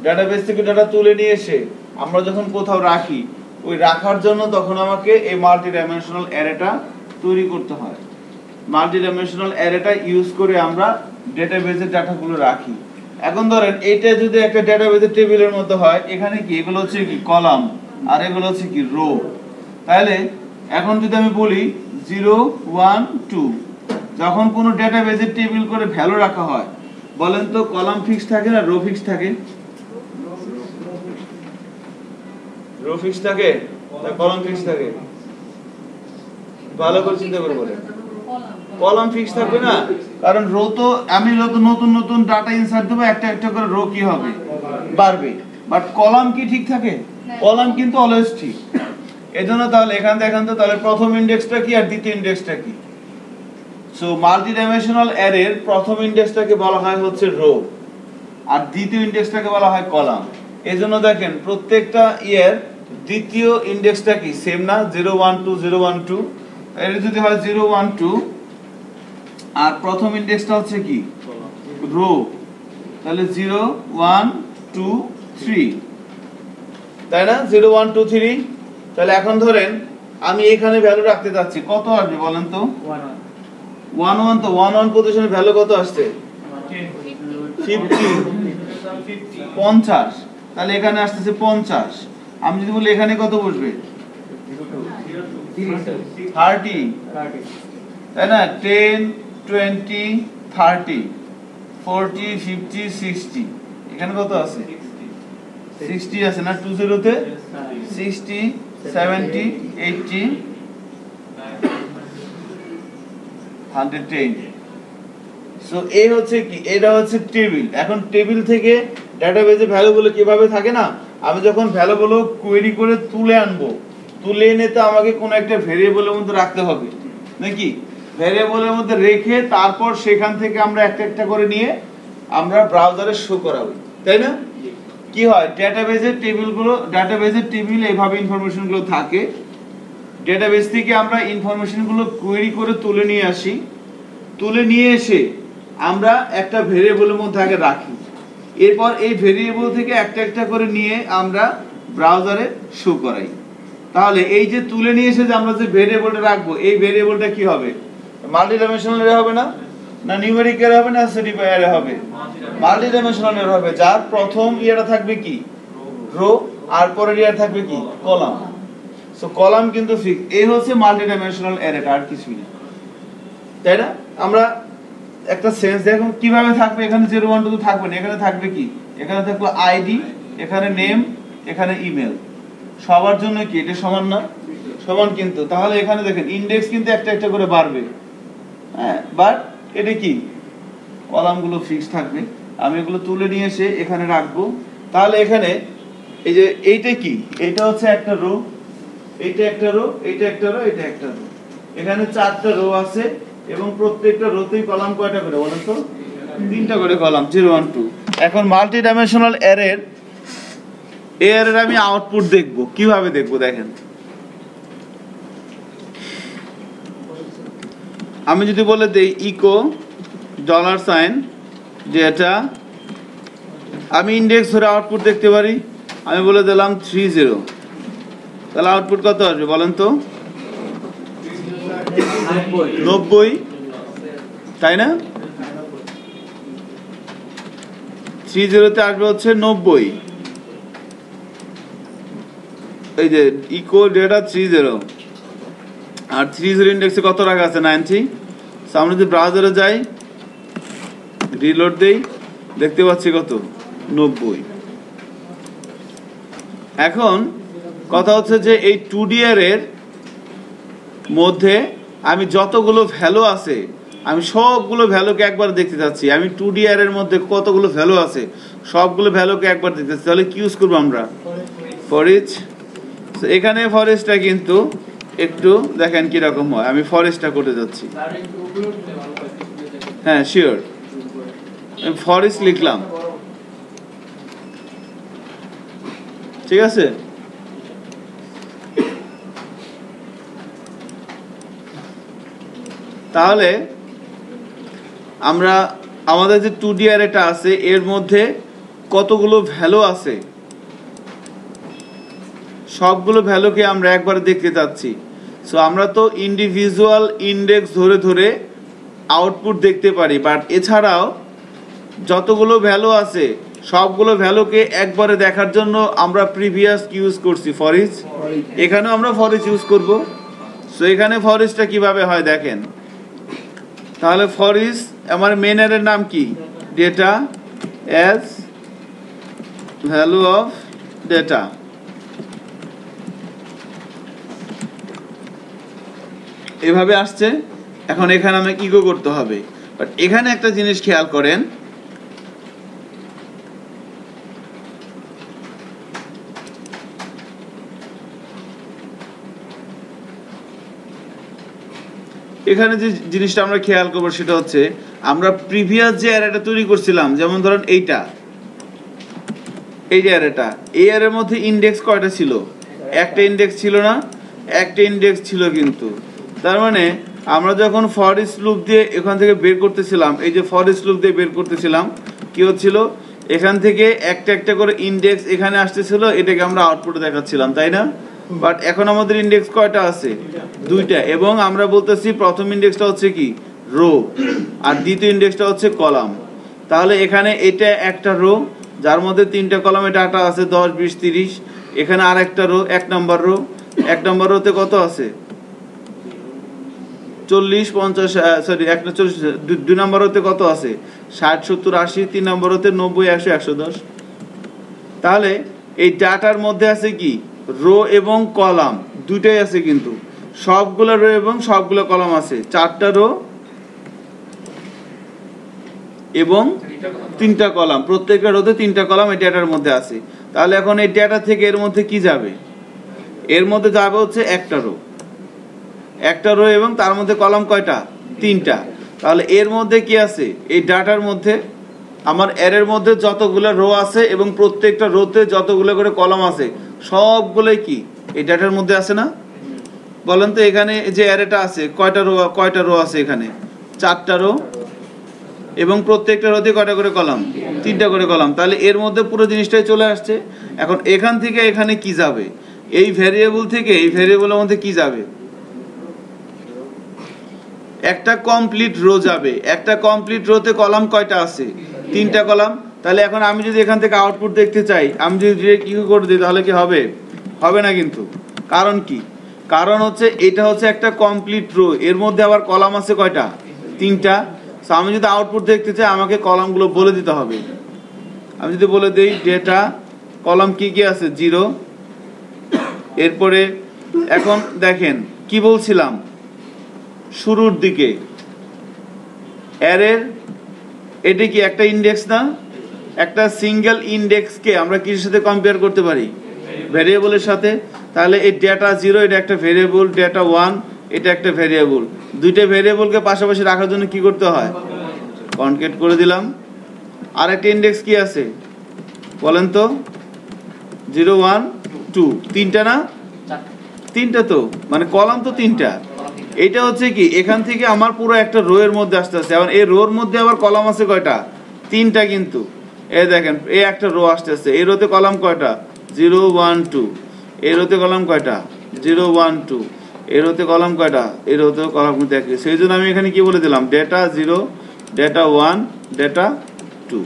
ডেটাবেস থেকে ডেটা তুলে নিয়ে এসে আমরা যখন কোথাও রাখি, ওই রাখার জন্য তখন আমাকে এই মাল্টি ডাইমেনশনাল অ্যারেটা তৈরি করতে হয়। মাল্টি ডাইমেনশনাল অ্যারেটা ইউজ করে আমরা ডেটাবেজের ডাটাগুলো রাখি। এখন ধরেন এটা যদি একটা ডেটাবেজের টেবিলের মতো হয়, এখানে কি এগুলো হচ্ছে কি কলাম আর এগুলো হচ্ছে কি রো। তাহলে এখন যদি আমি বলি 0 1 2, যখন কোনো ডেটাবেজের টেবিল করে ভ্যালু রাখা হয়, বলেন তো কলাম ফিক্স থাকে না রো ফিক্স থাকে? রো ফিক্স থাকে না কলাম ফিক্স থাকে? ভালো করে চিন্তা করে বলেন। কলাম ফিক্স থাকবে না, কারণ রো তো আমি যত নতুন নতুন ডাটা ইনসার্ট দেব একটা একটা করে রো কি হবে? বাড়বে। বাট কলাম কি ঠিক থাকে? কলাম কিন্তু অলওয়েজ ঠিক। এজন্য তাহলে এখান থেকে তাহলে প্রথম ইনডেক্সটা কি আর দ্বিতীয় ইনডেক্সটা কি? সো মাল্টি ডাইমেনশনাল অ্যারের প্রথম ইনডেক্সটাকে বলা হয় হচ্ছে রো আর দ্বিতীয় ইনডেক্সটাকে বলা হয় কলাম। এজন্য দেখেন প্রত্যেকটা ইয়ার দ্বিতীয় ইনডেক্সটা কি সেম না? 0 1 2 0 1 2। এর যদি হয় 0 1 2 আর প্রথম ইনডেক্সটা হচ্ছে কি রো, তাহলে 0 1 2 3, তাই না? 0 1 2 3। তাহলে এখন ধরেন আমি এখানে ভ্যালু রাখতে যাচ্ছি, কত আসবে বলেন তো? 1 1। তো 1 1 পজিশনে ভ্যালু কত আসছে? 50 50। তাহলে এখানে আসতেছে 50। আমি যদি বলি এখানে কত বসবে? 30, তাই না? 10 20 30 40 50 60। এখানে কত আছে? 60 আছে না 20 তে? 60 70 80 110। সো এই হচ্ছে কি, এটা হচ্ছে টেবিল। এখন টেবিল থেকে ডেটাবেজে ভ্যালুগুলো কিভাবে থাকে না, আমি যখন ভ্যালুগুলো কোয়েরি করে তুলে আনবো, তুলে এনে তো আমাকে কোনো একটা ভেরিয়েবলের মধ্যে রাখতে হবে নাকি? ভেরিয়েবলের মধ্যে রেখে তারপর সেখান থেকে আমরা একটা একটা করে নিয়ে আমরা ব্রাউজারে শো করাবো, তাই না? কি হয় ডেটাবেজের টেবিলে এইভাবে ইনফরমেশনগুলো থাকে। ডেটাবেস থেকে আমরা ইনফরমেশনগুলো কোয়েরি করে তুলে নিয়ে আসি, তুলে নিয়ে এসে আমরা একটা ভেরিয়েবলের মধ্যে আগে রাখি, এরপর এই ভেরিয়েবল থেকে একটা একটা করে নিয়ে আমরা ব্রাউজারে শো করাই। তাহলে এই যে তুলে নিয়ে এসে যে আমরা যে ভেরিয়েবলটা রাখবো, এই ভেরিয়েবলটা কি হবে? মাল্টি ডাইমেনশনাল অ্যারে হবে না? না নিউমেরিক অ্যারে হবে না স্ট্যাটিক অ্যারে হবে? মাল্টি ডাইমেনশনাল অ্যারে হবে, যার প্রথম ইয়াটা থাকবে কি রো আর পরের ইয়ার থাকবে কি কলাম। সো কলাম কিন্তু ফিক্স। এই হচ্ছে মাল্টি ডাইমেনশনাল অ্যারেটা, আর কিছুই না, তাই না? আমরা একটা সেন্স দেখুন কিভাবে থাকবে। এখানে 0 1 2 থাকবে না, এখানে থাকবে কি? এখানে থাকবে আইডি, এখানে নেম, এখানে ইমেল। সবার জন্য কি এটা সমান না? সমান। কিন্তু তাহলে এখানে দেখেন ইনডেক্স কিন্তু একটা একটা করে বাড়বে, হ্যাঁ, বাট এটা কি কলামগুলো ফিক্স থাকবে। আমি এগুলো তুলে নিয়ে এসে এখানে রাখবো। তাহলে এখানে এই যে এইটা কি, এইটা হচ্ছে একটা রো, এইটা একটা রো, এইটা একটা রো, এটা একটা রো। এখানে 4টা রো আছে এবং প্রত্যেকটা রোতেই কলাম কয়টা করে বলেন তো? 3টা করে কলাম, 0 1 2। এখন মাল্টি ডাইমেনশনাল অ্যারের আমি আউটপুট দেখব। কিভাবে দেখব দেখেন, আমি যদি বলে দেই ইকো $, যেটা আমি ইন্ডেক্স ধরে আউটপুট দেখতে পারি, আমি বলে দিলাম 30, তাহলে আউটপুট কত আসবে বলেন তো? 90, তাই না? 30 তে আসবে হচ্ছে 90। এই যে ইকো ডেটা 30 আর 30 ইন্ডেক্সে কত রাখা আছে? 90। সামনে যদি ব্রাউজারে যাই, রিলোড দেই, দেখতে পাচ্ছি কত? 90। এখন কথা হচ্ছে যে এই 2D এর মধ্যে আমি যতগুলো ভ্যালু আছে, আমি সবগুলো ভ্যালুকে একবার দেখতে চাচ্ছি। আমি 2D এর মধ্যে কতগুলো ভ্যালু আছে সবগুলো ভ্যালুকে একবার দেখতে চাচ্ছি। তাহলে কি ইউজ করবো আমরা? For each. এখানে ফরেস্টটা কিন্তু একটু দেখেন কিরকম হয়। আমি ফরেস্টটা করতে যাচ্ছি, হ্যাঁ শিওর, ফরেস্ট লিখলাম, ঠিক আছে। তাহলে আমরা আমাদের যে 2D অ্যারেটা আছে এর মধ্যে কতগুলো ভ্যালু আছে সবগুলো ভ্যালুকে আমরা একবার দেখতে চাচ্ছি। সো আমরা তো ইন্ডিভিজুয়াল ইন্ডেক্স ধরে ধরে আউটপুট দেখতে পারি, বাট এছাড়াও যতগুলো ভ্যালু আছে সবগুলো ভ্যালুকে একবারে দেখার জন্য আমরা প্রিভিয়াস ইউজ করছি ফর ইচ। এখানেও আমরা ফর ইচ ইউজ করব। সো এখানে ফর ইচটা কিভাবে হয় দেখেন। তাহলে ফর ইচ আমার মেন অ্যারের নাম কি? Data as value of data. এভাবে আসছে। এখন এখানে আমাকে ইকো করতে হবে, বাট এখানে একটা জিনিস খেয়াল করেন, এখানে যে জিনিসটা আমরা খেয়াল করবো সেটা হচ্ছে আমরা প্রিভিয়াস যে অ্যারেটা তৈরি করছিলাম, যেমন ধরেন এইটা, এই যে অ্যারেটা, এই অ্যারের মধ্যে ইন্ডেক্স কয়টা ছিল? একটা ইন্ডেক্স ছিল না? একটা ইন্ডেক্স ছিল কিন্তু। তার মানে আমরা যখন ফর ইচ লুপ দিয়ে এখান থেকে বের করতেছিলাম, এই যে ফর ইচ লুপ দিয়ে বের করতেছিলাম, কি হচ্ছিল? এখান থেকে একটা একটা করে ইন্ডেক্স এখানে আসতেছিল, এটাকে আমরা আউটপুটে দেখাচ্ছিলাম, তাই না? বাট এখন আমাদের ইন্ডেক্স কয়টা আছে? 2টা। এবং আমরা বলতেছি প্রথম ইন্ডেক্সটা হচ্ছে কি? রো, আর দ্বিতীয় ইন্ডেক্সটা হচ্ছে কলাম। তাহলে এখানে এটা একটা রো যার মধ্যে 3টা কলামে ডাটা আছে 10 20 30। এখানে আর একটা রো, 1 নম্বর রো। 1 নম্বর রোতে কত আছে? 40 50, সরি 140। 2 নম্বর রোতে কত আছে? 60 70 80। 3 নম্বর রোতে 90 100 110। তাহলে এই ডাটার মধ্যে আছে কি? রো এবং কলাম দুইটাই আছে, কিন্তু সবগুলো রো এবং সবগুলো কলাম আছে। 4টা রো এবং 3টা কলাম, প্রত্যেকটা রোতে 3টা কলাম এই ডেটার মধ্যে আছে। তাহলে এখন এই ডেটা থেকে এর মধ্যে কি যাবে? এর মধ্যে যাবে হচ্ছে একটা রো, একটা রো, এবং তার মধ্যে কলাম কয়টা? 3টা। তাহলে এর মধ্যে কি আছে? এই ডাটার মধ্যে আমার অ্যারের মধ্যে যতগুলো রো আছে এবং প্রত্যেকটা রোতে যতগুলো করে কলাম আছে সবগুলোই কি এই ডাটার মধ্যে আছে না? বলেন তো এখানে যে অ্যারেটা আছে কয়টা রো আছে? এখানে 4টা রো, এবং প্রত্যেকটা রোতে কয়টা করে কলাম? 3টা করে কলাম। তাহলে এর মধ্যে পুরো জিনিসটাই চলে আসছে। এখন এখান থেকে এখানে কি যাবে? এই ভ্যারিয়েবল থেকে এই ভ্যারিয়েবলের মধ্যে কি যাবে? একটা কমপ্লিট রো যাবে। একটা কমপ্লিট রোতে কলাম কয়টা আছে? 3টা কলাম। তাহলে এখন আমি যদি এখান থেকে আউটপুট দেখতে চাই, আমি যদি ডিরেক্ট ইকো করে দিই, তাহলে কি হবে? হবে না কিন্তু। কারণ কি? কারণ হচ্ছে এটা হচ্ছে একটা কমপ্লিট রো, এর মধ্যে আবার কলাম আছে কয়টা? 3টা। সো আমি যদি আউটপুট দেখতে চাই আমাকে কলামগুলো বলে দিতে হবে। আমি যদি বলে দিই ডেটা কলাম কি কি আছে? 0। এরপরে এখন দেখেন কি বলছিলাম শুরুর দিকে, অ্যারের এটা কি একটা ইন্ডেক্স না? একটা সিঙ্গেল ইন্ডেক্সকে আমরা কিসের সাথে কম্পেয়ার করতে পারি? ভেরিয়েবলের সাথে। তাহলে এই ডেটা 0 এটা একটা ভেরিয়েবল, ডেটা 1 এটা একটা ভেরিয়েবল। দুইটা ভেরিয়েবলকে পাশাপাশি রাখার জন্য কি করতে হয়? কনকেট করে দিলাম। আর একটা ইন্ডেক্স কি আছে বলেন তো? 0 1 2 তিনটা না? তিনটা তো, মানে কলাম তো তিনটা। এটা হচ্ছে কি এখান থেকে আমার পুরো একটা রো এর মধ্যে আসতে আছে। এখন এই রোর মধ্যে আবার কলাম আছে কয়টা? তিনটা। কিন্তু এই দেখেন এই একটা রো আসতেছে, এই রোতে কলাম কয়টা? 0 1 2। এই রোতে কলাম কয়টা? 0 1 2। এই রোতে কলাম কয়টা? এই রোতেও কলাম কিন্তু একই। সেই জন্য আমি এখানে কি বলে দিলাম? Data 0, data 1, data 2।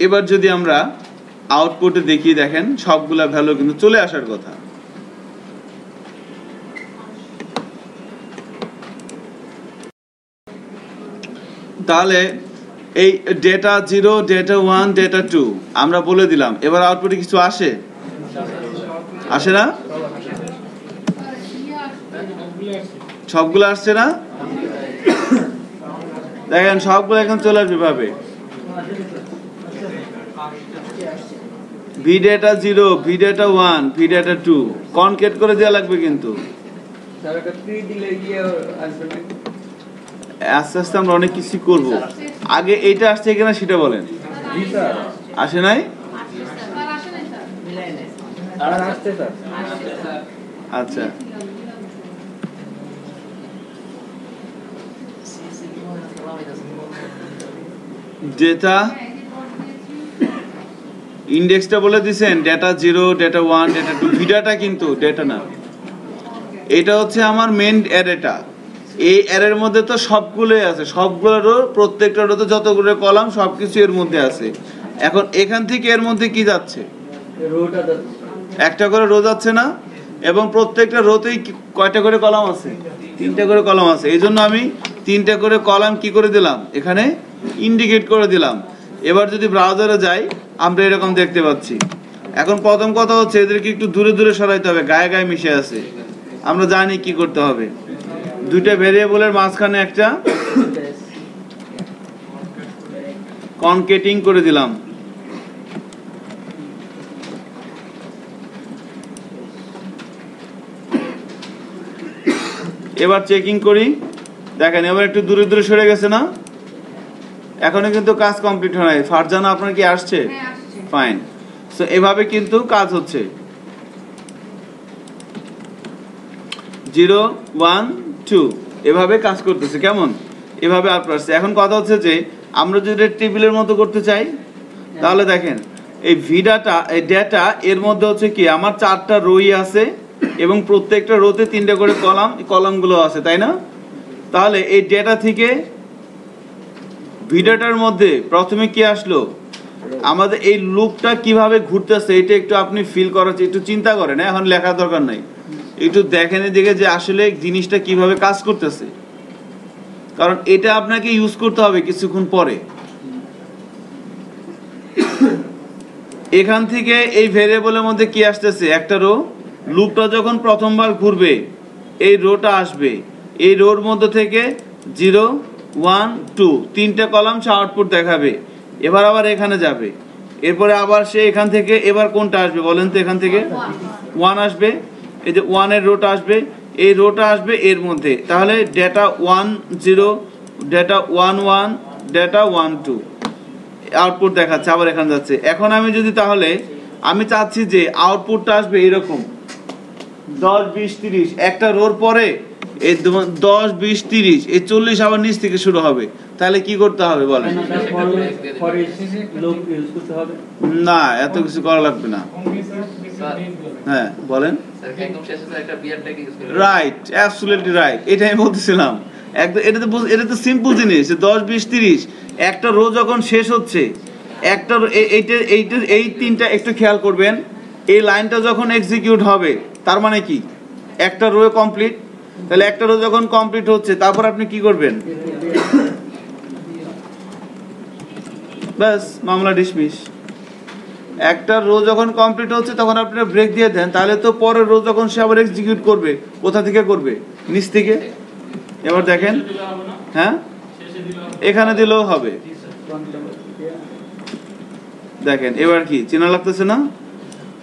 এবার যদি আমরা আউটপুটে দেখি, দেখেন সবগুলা ভ্যালু কিন্তু চলে আসার কথা। তাহলে এই ডেটা 0, ডেটা 1, ডেটা 2 আমরা বলে দিলাম। এবার আউটপুটে কিছু আসে? আসে না? সবগুলো আসছে না? দেখেন সবগুলো এখন চলে আসবে ভাবে। V data 0, V data 1, V data 2 concat করে দেওয়া লাগবে। কিন্তু আস্তে আস্তে আমরা অনেক কিছু করবো। আগে এইটা আসছে কিনা সেটা বলেন। আসে নাই? আচ্ছা, ডেটা ইন্ডেক্সটা বলে দিছেন, ডেটা 0, ডেটা 1, ডেটা 2। ভিডাটা কিন্তু ডেটা না, এটা হচ্ছে আমার মেইন অ্যারেটা। এই অ্যারের মধ্যে তো সবগুলোই আছে, সবগুলোরও প্রত্যেকটা রোতে যতগুলো কলাম সবকিছু এর মধ্যে আছে। এখন এখান থেকে এর মধ্যে কি যাচ্ছে? একটা করে রো যাচ্ছে না? এবং প্রত্যেকটা রোতেই কয়টা করে কলাম আছে? তিনটা করে কলাম আছে। এই জন্য আমি তিনটা করে কলাম কি করে দিলাম? এখানে ইন্ডিকেট করে দিলাম। এবার যদি ব্রাউজারে যাই আমরা এরকম দেখতে পাচ্ছি। এখন প্রথম কথা হচ্ছে এদেরকে একটু দূরে দূরে সরাইতে হবে, গায়ে গায়ে মিশে আছে। আমরা জানি কি করতে হবে। দুইটা ভেরিয়েবলের মাঝখানে একটা কনকেটিং করে দিলাম। এবার চেকিং করি, দেখেন এবার একটু দূরে দূরে সরে গেছে না? এখনো কিন্তু কাজ কমপ্লিট হয় নাই। ফারজানা আপনার কি আসছে? ফাইন। সো এভাবে কিন্তু কাজ হচ্ছে। 0 1 2 এভাবে কাজ করতেছে। কেমন? এভাবে আউটপুট আসছে। এখন কথা হচ্ছে যে আমরা যদি টেবিলের মতো করতে চাই তাহলে দেখেন এই ভিডাটা, এই ডেটা এর মধ্যে হচ্ছে কি আমার 4টা রোই আছে এবং প্রত্যেকটা রোতে 3টা করে কলামগুলো আছে, তাই না? তাহলে এই ডেটা থেকে ভিডিওটার মধ্যে প্রথমে কি আসলো? আমাদের এই লুপটা কিভাবে ঘুরতেছে এটা একটু আপনি ফিল করার, একটু চিন্তা করেন। এখন লেখার দরকার নাই, একটু দেখেন এদিকে যে আসলে জিনিসটা কিভাবে কাজ করতেছে। কারণ এটা আপনাকে ইউজ করতে হবে কিছুক্ষণ পরে। এখান থেকে এই ভেরিয়েবলের মধ্যে কি আসতেছে? একটা রো। লুপটা যখন প্রথমবার ঘুরবে এই রোটা আসবে, এই রোর মধ্যে থেকে 0 1 2 তিনটা কলাম সে আউটপুট দেখাবে। এবার আবার এখানে যাবে, এরপরে আবার সে এখান থেকে এবার কোনটা আসবে বলেন তো? এখান থেকে 1 আসবে, এই যে 1 এর রোটা আসবে, এই রোটা আসবে এর মধ্যে। তাহলে ডেটা 1 0, ডেটা 1 1, ডেটা 1 2 আউটপুট দেখাচ্ছে, আবার এখানে যাচ্ছে। এখন আমি যদি তাহলে আমি চাচ্ছি যে আউটপুটটা আসবে এরকম 10 20 30, একটা রোর পরে এই 10 20 30 এই 40 আবার নিচ থেকে শুরু হবে। তাহলে কি করতে হবে বলেন? না, এত কিছু করা লাগবে না। হ্যাঁ বলেন। রাইট, অ্যাবসলিউটলি রাইট, এটাই বলতেছিলাম। একদম এটা তো সিম্পল জিনিস। 10 20 30 একটা রো যখন শেষ হচ্ছে, একটা এই তিনটা একটু খেয়াল করবেন। এই লাইনটা যখন এক্সিকিউট হবে তার মানে কি একটা রো কমপ্লিট। তাহলে একটা রো যখন কমপ্লিট হচ্ছে তারপর আপনি কি করবেন? ব্যাস, মামলা ডিসমিস। একটা রো যখন কমপ্লিট হচ্ছে তখন আপনি ব্রেক দিয়ে দেন, তাহলে তো পরের রো যখন সে আবার এক্সিকিউট করবে কোথা থেকে করবে? নিচ থেকে। এবার দেখেন, হ্যাঁ এখানে দিলেও হবে। দেখেন এবার কি চেনা লাগতেছে না?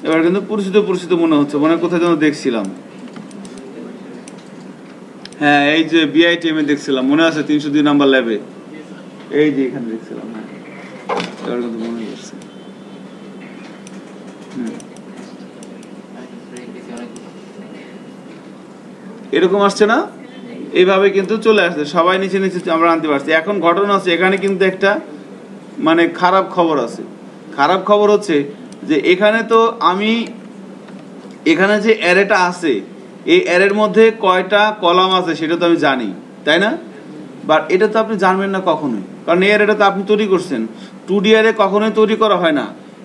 এবার কিন্তু পরিচিত পরিচিত মনে হচ্ছে, মনে হয় কোথায় যেন দেখছিলাম। হ্যাঁ এই যে বিআইটিএম এ দেখছিলাম, মনে আছে 302 নাম্বার ল্যাবে, এই যে এখানে দেখছিলাম। হ্যাঁ এবার কিন্তু মনে হচ্ছে। এরকম আসছে না? এইভাবে কিন্তু চলে আসছে, সবাই নিচে নিচে আমরা আনতে পারছি। এখন ঘটনা হচ্ছে এখানে কিন্তু একটা মানে খারাপ খবর আছে। খারাপ খবর হচ্ছে যে এখানে তো আমি এখানে যে অ্যারেটা আছে, এই অ্যারের মধ্যে কয়টা কলাম আছে সেটা তো আমি জানি, তাই না? বাট এটা তো আপনি জানবেন না কখনোই, কারণ এই অ্যারেটা তো আপনি তৈরি করছেন। 2D অ্যারে কখনোই তৈরি করা হয় না।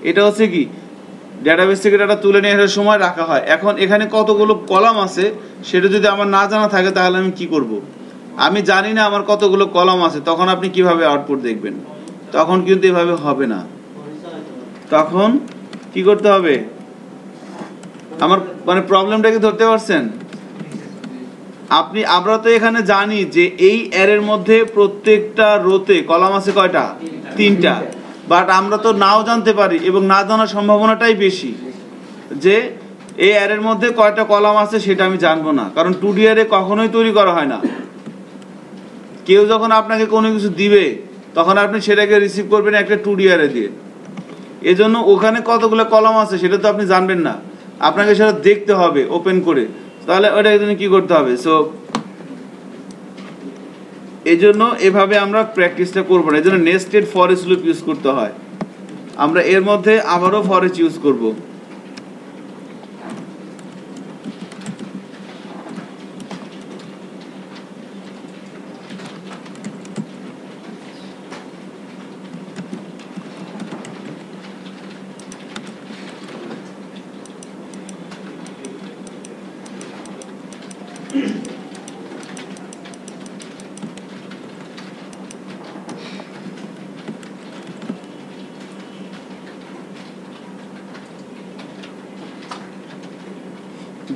এটা হচ্ছে কি ডেটাবেস থেকে ডাটা তুলে নিয়ে আসার সময় রাখা হয়। এখন এখানে কতগুলো কলাম আছে সেটা যদি আমার না জানা থাকে তাহলে আমি কি করব? আমি জানি না আমার কতগুলো কলাম আছে, তখন আপনি কিভাবে আউটপুট দেখবেন? তখন কিন্তু এভাবে হবে না। তখন কি করতে হবে? আমার মানে প্রবলেমটা কি ধরতে পারছেন আপনি? আমরা তো এখানে জানি যে এই অ্যারের মধ্যে প্রত্যেকটা রোতে কলাম আছে কয়টা? 3টা। বাট আমরা তো নাও জানতে পারি, এবং না জানার সম্ভাবনাটাই বেশি, যে এই অ্যারের মধ্যে কয়টা কলাম আছে সেটা আমি জানবো না, কারণ 2D অ্যারে কখনোই তৈরি করা হয় না। কেউ যখন আপনাকে কোনো কিছু দিবে তখন আপনি সেটাকে রিসিভ করবেন একটা 2D অ্যারে দিয়ে। এজন্য ওখানে কতগুলো কলাম আছে সেটা তো আপনি জানবেন না, আপনাকে সেটা দেখতে হবে ওপেন করে। তাহলে ওটা জন্য কি করতে হবে? সো এই জন্য এভাবে আমরা প্র্যাকটিসটা করবো না, এই জন্য nested for each loop use করতে হয়। আমরা এর মধ্যে আবারও ফর ইচ ইউজ করব।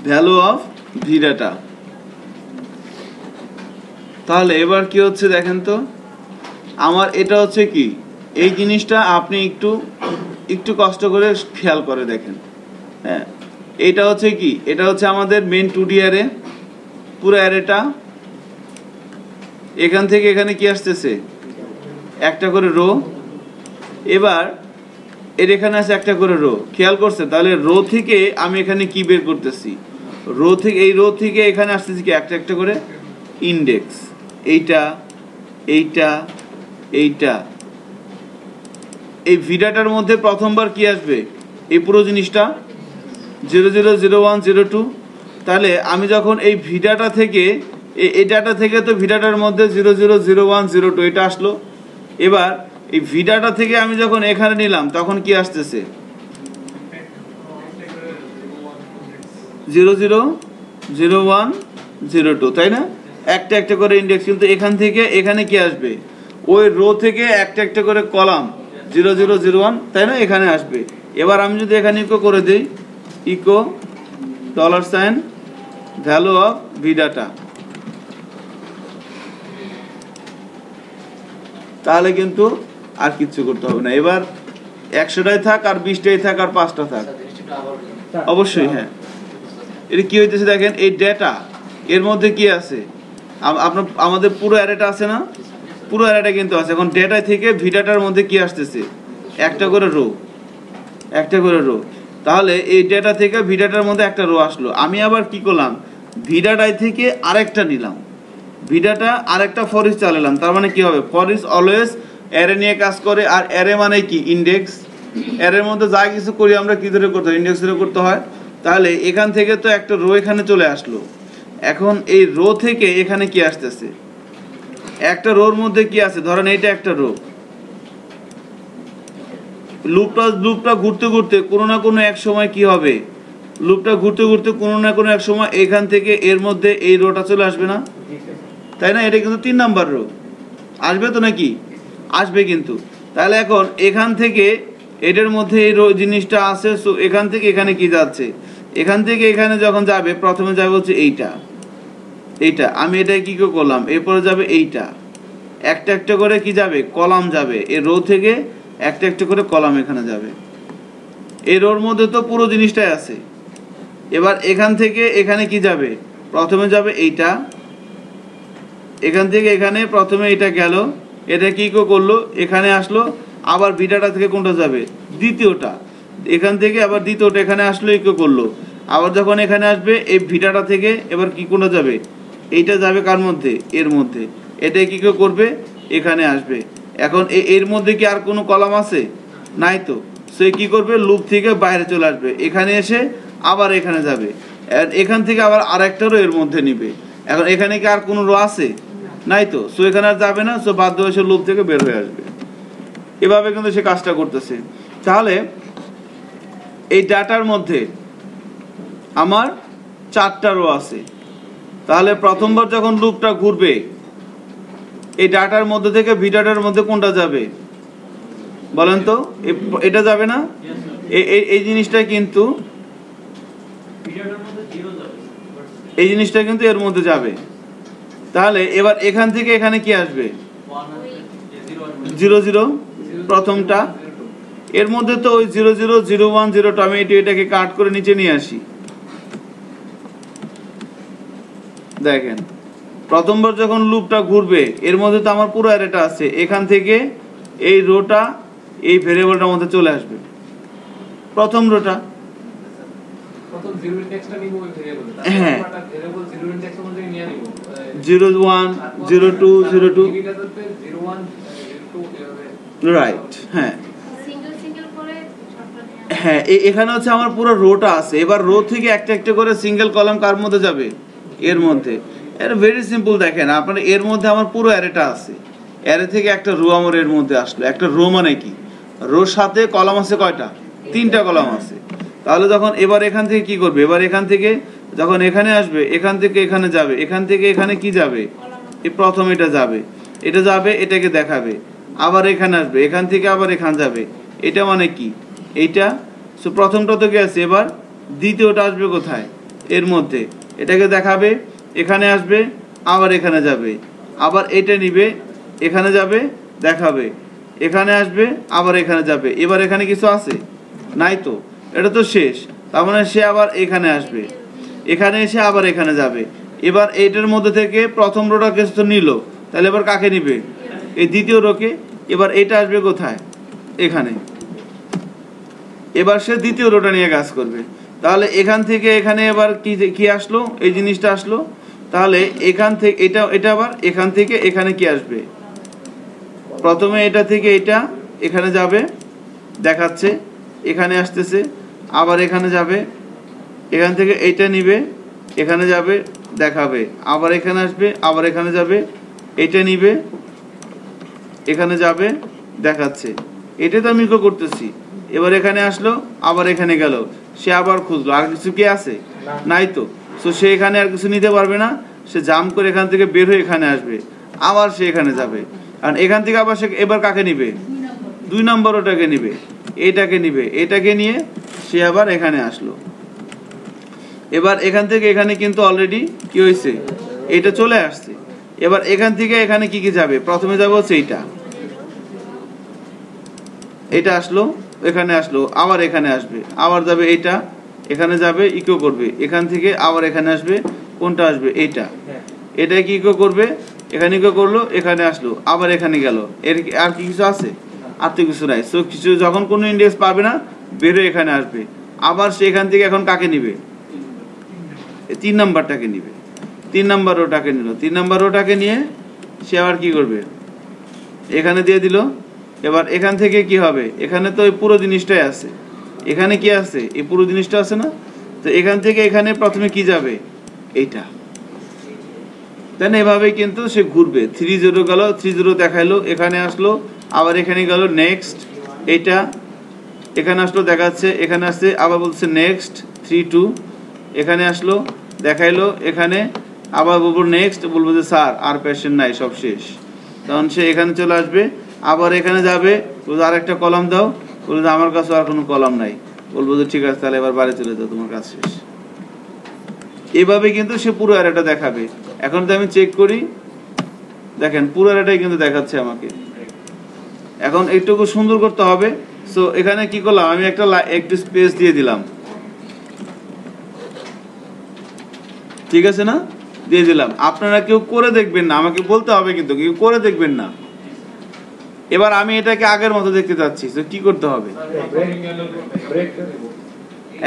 Value of V data. তাহলে এবার কি হচ্ছে দেখেন তো, আমার এটা হচ্ছে কি এই জিনিসটা আপনি একটু একটু কষ্ট করে খেয়াল করে দেখেন। হ্যাঁ এটা হচ্ছে কি, এটা হচ্ছে আমাদের মেন 2D অ্যারে, পুরো অ্যারেটা। এখান থেকে এখানে কি আসতেছে? একটা করে রো। এবার এর এখানে আছে একটা করে রো, খেয়াল করছে? তাহলে রো থেকে আমি এখানে কি বের করতেছি? রো থেকে, এই রো থেকে এখানে আসতেছি কি একটা একটা করে ইন্ডেক্স। এইটা এইটা এইটা, এই ভিডাটার মধ্যে প্রথমবার কি আসবে? এই পুরো জিনিসটা 0 0 0 1 0 2। তাহলে আমি যখন এই ভিডাটা থেকে এই ডাটা থেকে তো ভিডাটার মধ্যে 0 0 0 1 0 2 এটা আসলো। এবার এই ভিডাটা থেকে আমি যখন এখানে নিলাম তখন কি আসতেছে? 0 0 0 1 0 2, তাই না? একটা একটা করে ইন্ডেক্স। কিন্তু এখান থেকে এখানে কি আসবে? ওই রো থেকে একটা একটা করে কলাম 0 0 0 1, তাই না? এখানে আসবে। এবার আমি যদি এখানে ইকো করে দিই, echo $, value of V data, তাহলে কিন্তু আর কিচ্ছু করতে হবে না। এবার 100টাই থাক আর 20টাই থাক আর 5টা থাক, অবশ্যই। হ্যাঁ এটা কি হইতেছে দেখেন, এই ডেটা এর মধ্যে কি আছে? আপনার আমাদের পুরো অ্যারেটা আছে না? পুরো অ্যারেটা কিন্তু আছে। এখন ডেটা থেকে ভিডাটার মধ্যে কি আসতেছে? একটা করে রো, একটা করে রো। তাহলে এই ডেটা থেকে ভিডাটার মধ্যে একটা রো আসলো। আমি আবার কি করলাম? ভিডাটাই থেকে আরেকটা নিলাম, ভিডাটা আরেকটা ফর ইচ চালালাম। তার মানে কি হবে? ফর ইচ অলওয়েজ অ্যারে নিয়ে কাজ করে। আর অ্যারে মানে কি? ইন্ডেক্স। অ্যারের মধ্যে যা কিছু করি আমরা কি ধরে করতে হয়? ইন্ডেক্স ধরে করতে হয়। তাহলে এখান থেকে তো একটা রো এখানে চলে আসলো। এখন এই রো থেকে এখানে কি আসতেছে? একটা রোর মধ্যে কি আছে? ধরেন এইটা একটা রো। লুপটা ঘুরতে ঘুরতে কোনো না কোনো এক সময় কি হবে? লুপটা ঘুরতে ঘুরতে কোনো না কোনো এক সময় এখান থেকে এর মধ্যে এই রোটা চলে আসবে না? তাই না? এটা কিন্তু 3 নাম্বার রো। আসবে তো নাকি? আসবে কিন্তু। তাহলে এখন এখান থেকে এটার মধ্যে এই জিনিসটা আছে, সো এখান থেকে এখানে কি যাচ্ছে, এখান থেকে এখানে যখন যাবে প্রথমে যাবে হচ্ছে এইটা, আমি এটা কি করলাম, এরপরে যাবে এইটা, একটা একটা করে কি যাবে, কলাম যাবে, এই রো থেকে একটা একটা করে কলাম এখানে যাবে। এই রোর মধ্যে তো পুরো জিনিসটাই আছে। এবার এখান থেকে এখানে কি যাবে, প্রথমে যাবে এইটা, এখান থেকে এখানে প্রথমে এটা গেল, এটা কি করলো, এখানে আসলো, আবার বিটাটা থেকে কোনটা যাবে, দ্বিতীয়টা, এখান থেকে আবার দ্বিতীয়টা এখানে আসলো, এই করলো, আবার যখন এখানে আসবে এই ভিটাটা থেকে এবার কি কোনটা যাবে, এইটা যাবে কার মধ্যে, এর মধ্যে, এটা কি করবে, এখানে আসবে। এখন এর মধ্যে কি আর কোনো কলাম আছে, নাই তো, সে কি করবে, লুপ থেকে বাইরে চলে আসবে, এখানে এসে আবার এখানে যাবে, এখান থেকে আবার আরেকটা রো এর মধ্যে নিবে। এখন এখানে কি আর কোনো রো আছে, নাই তো, সো এখানে আর যাবে না, সো বাধ্য হয়ে সে লুপ থেকে বের হয়ে আসবে। এভাবে কিন্তু সে কাজটা করতেছে। তাহলে এই ডাটার মধ্যে আমার 4টা রো আছে, তাহলে প্রথমবার যখন লুপটা ঘুরবে এই ডাটার মধ্যে থেকে ভি ডাটার মধ্যে কোনটা যাবে বলেন তো, এটা যাবে না, এই জিনিসটা কিন্তু, এই জিনিসটা কিন্তু এর মধ্যে যাবে। তাহলে এবার এখান থেকে এখানে কি আসবে, 0 0 প্রথমটা, এর মধ্যে তো ওই 0 0 0 1 0 আমি এটাকে কাট করে নিচে নিয়ে আসি। দেখেন প্রথমবার যখন লুপটা ঘুরবে এর মধ্যে তো আমার পুরো অ্যারেটা আছে, এখান থেকে এই রোটা এই ভেরিয়েবলটার মধ্যে চলে আসবে, প্রথম রোটা, প্রথম 0 ইনডেক্সটা নিব ওই ভেরিয়েবল, হ্যাঁ তারপর ভেরিয়েবল 0 ইনডেক্স অনুযায়ী নিয়ে নিব 0 1 0 2 0 2, 01 02 এভাবে, রাইট, হ্যাঁ সিঙ্গেল সিঙ্গেল করে সবটা নিয়ে হ্যাঁ, এখানে হচ্ছে আমার পুরো রোটা আছে। এবার রো থেকে একটা একটা করে সিঙ্গেল কলাম কার মধ্যে যাবে, এর মধ্যে। এটা ভেরি সিম্পল, দেখেন আপনার এর মধ্যে আমার পুরো অ্যারেটা আছে, অ্যারে থেকে একটা রো আমার এর মধ্যে আসলো। একটা রো মানে কি, রোর সাথে কলাম আছে কয়টা, 3টা কলাম আছে। তাহলে যখন এবার এখান থেকে কি করবে, এবার এখান থেকে যখন এখানে আসবে, এখান থেকে এখানে যাবে, এখান থেকে এখানে কি যাবে, এই প্রথম এটা যাবে, এটা যাবে, এটাকে দেখাবে, আবার এখানে আসবে, এখান থেকে আবার এখানে যাবে, এটা মানে কি, এইটা, সো প্রথমটা তো গেছে, এবার দ্বিতীয়টা আসবে কোথায়, এর মধ্যে, এটাকে দেখাবে, এখানে আসবে, আবার এখানে যাবে, আবার এটা নিবে, এখানে যাবে, দেখাবে, এখানে আসবে, আবার এখানে যাবে। এবার এখানে কিছু আছে, নাই তো, এটা তো শেষ, তার মানে সে আবার এখানে আসবে, এখানে এসে আবার এখানে যাবে। এবার এইটার মধ্যে থেকে প্রথম রোটা কিছু তো নিল, তাহলে এবার কাকে নিবে, এই দ্বিতীয় রোকে। এবার এটা আসবে কোথায়, এখানে, এবার সে দ্বিতীয় রোটা নিয়ে কাজ করবে। তাহলে এখান থেকে এখানে এবার কি আসলো, এই জিনিসটা আসলো। তাহলে এখান থেকে এটা আবার এখান থেকে এখানে কি আসবে, প্রথমে এটা থেকে এটা এখানে যাবে, দেখাচ্ছে, এখানে আসতেছে, আবার এখানে যাবে, এখান থেকে এইটা নিবে, এখানে যাবে, দেখাবে, আবার এখানে আসবে, আবার এখানে যাবে, এটা নিবে, এখানে যাবে, দেখাচ্ছে, এটা তো আমি করতেছি। এবার এখানে আসলো, আবার এখানে গেল, সে আবার খুঁজলো, আর কিছু কি আছে, নাই তো, সো সে এখানে আর কিছু নিতে পারবে না, সে জাম্প করে এখান থেকে বের হয়ে এখানে আসবে, আবার সে এখানে যাবে, কারণ এখান থেকে আবার সে এবার কাকে নিবে, 2 নম্বর ওটাকে নিবে, এটাকে নিবে, এটাকে নিয়ে সে আবার এখানে আসলো। এবার এখান থেকে এখানে কিন্তু অলরেডি কি হয়েছে, এটা চলে আসছে। এবার এখান থেকে এখানে কি কি যাবে, প্রথমে যাবে হচ্ছে এইটা, এটা আসলো, এখানে আসলো, আবার এখানে আসবে, আবার যাবে এইটা, এখানে যাবে, ইকো করবে, এখান থেকে আবার এখানে আসবে, কোনটা আসবে, এইটা, এটা কি ইকো করবে, এখানে ইকো করলো, এখানে আসলো, আবার এখানে গেল, এর আর কি কিছু আছে, আর তো কিছু নাই। সো কিছু যখন কোনো ইন্ডেক্স পাবে না, বের হয়ে এখানে আসবে, আবার সে এখান থেকে এখন কাকে নিবে, 3 নাম্বারটাকে নিবে, 3 নাম্বার রোটাকে নিল, 3 নাম্বার রোটাকে নিয়ে সে আবার কি করবে, এখানে দিয়ে দিল। এবার এখান থেকে কি হবে, এখানে তো এই পুরো জিনিসটাই আছে, এখানে কি আছে, এই পুরো জিনিসটা আছে না, তো এখান থেকে এখানে প্রথমে কি যাবে, এইটা, তাই না? এভাবেই কিন্তু সে ঘুরবে। 3 0 গেল, 3 0 দেখাইলো, এখানে আসলো, আবার এখানে গেল, নেক্সট, এইটা এখানে আসলো, দেখাচ্ছে, এখানে আসছে, আবার বলছে নেক্সট 3 2, এখানে আসলো, দেখাইলো, এখানে আবার বলবো নেক্সট, বলবো যে স্যার আর পেশেন্ট নাই, সব শেষ, তখন সে এখানে চলে আসবে, আবার এখানে যাবে, আর একটা কলাম দাও, বলে যে আমার কাছে আর কোনো কলাম নাই, বলবো যে ঠিক আছে তাহলে এবার বাড়ি চলে যাও, তোমার কাজ শেষ। এভাবে কিন্তু সে পুরো অ্যারেটা দেখাবে। এখন তো আমি চেক করি, দেখেন পুরো অ্যারেটাই কিন্তু দেখাচ্ছে আমাকে। এখন এইটুকু সুন্দর করতে হবে। সো এখানে কি করলাম, আমি একটু স্পেস দিয়ে দিলাম, ঠিক আছে না, দিয়ে দিলাম। আপনারা কেউ করে দেখবেন না, আমাকে বলতে হবে কিন্তু কেউ করে দেখবেন না। এবার আমি এটাকে আগের মতো দেখতে চাচ্ছি, তো কি করতে হবে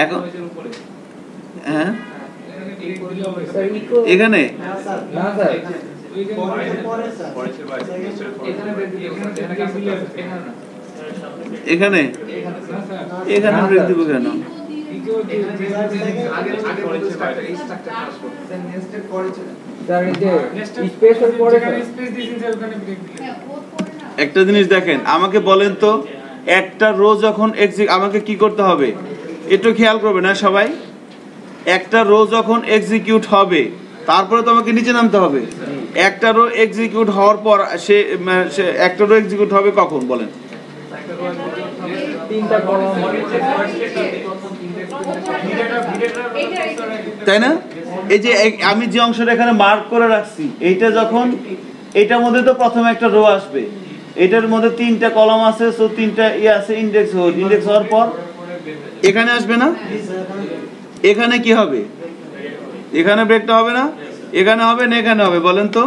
এখন? হ্যাঁ এখানে এখানে এখানে ব্রেক দিব কেন? একটা জিনিস দেখেন, আমাকে বলেন তো, একটা রো যখন আমাকে কি করতে হবে একটু খেয়াল করবে না সবাই? একটা রো যখন এক্সিকিউট হবে তারপরে তো আমাকে নিচে নামতে হবে। একটা রো এক্সিকিউট হওয়ার পর সে একটা রো এক্সিকিউট হবে কখন বলেন? তাই না? এই যে আমি যে অংশটা এখানে মার্ক করে রাখছি, এইটা যখন এটার মধ্যে তো প্রথমে একটা রো আসবে, এটার মধ্যে 3টা কলাম আছে, সো 3টা আছে ইন্ডেক্স হওয়ার পর এখানে আসবে না? এখানে কি হবে? এখানে ব্রেকটা হবে না? এখানে হবে না এখানে হবে? বলেন তো।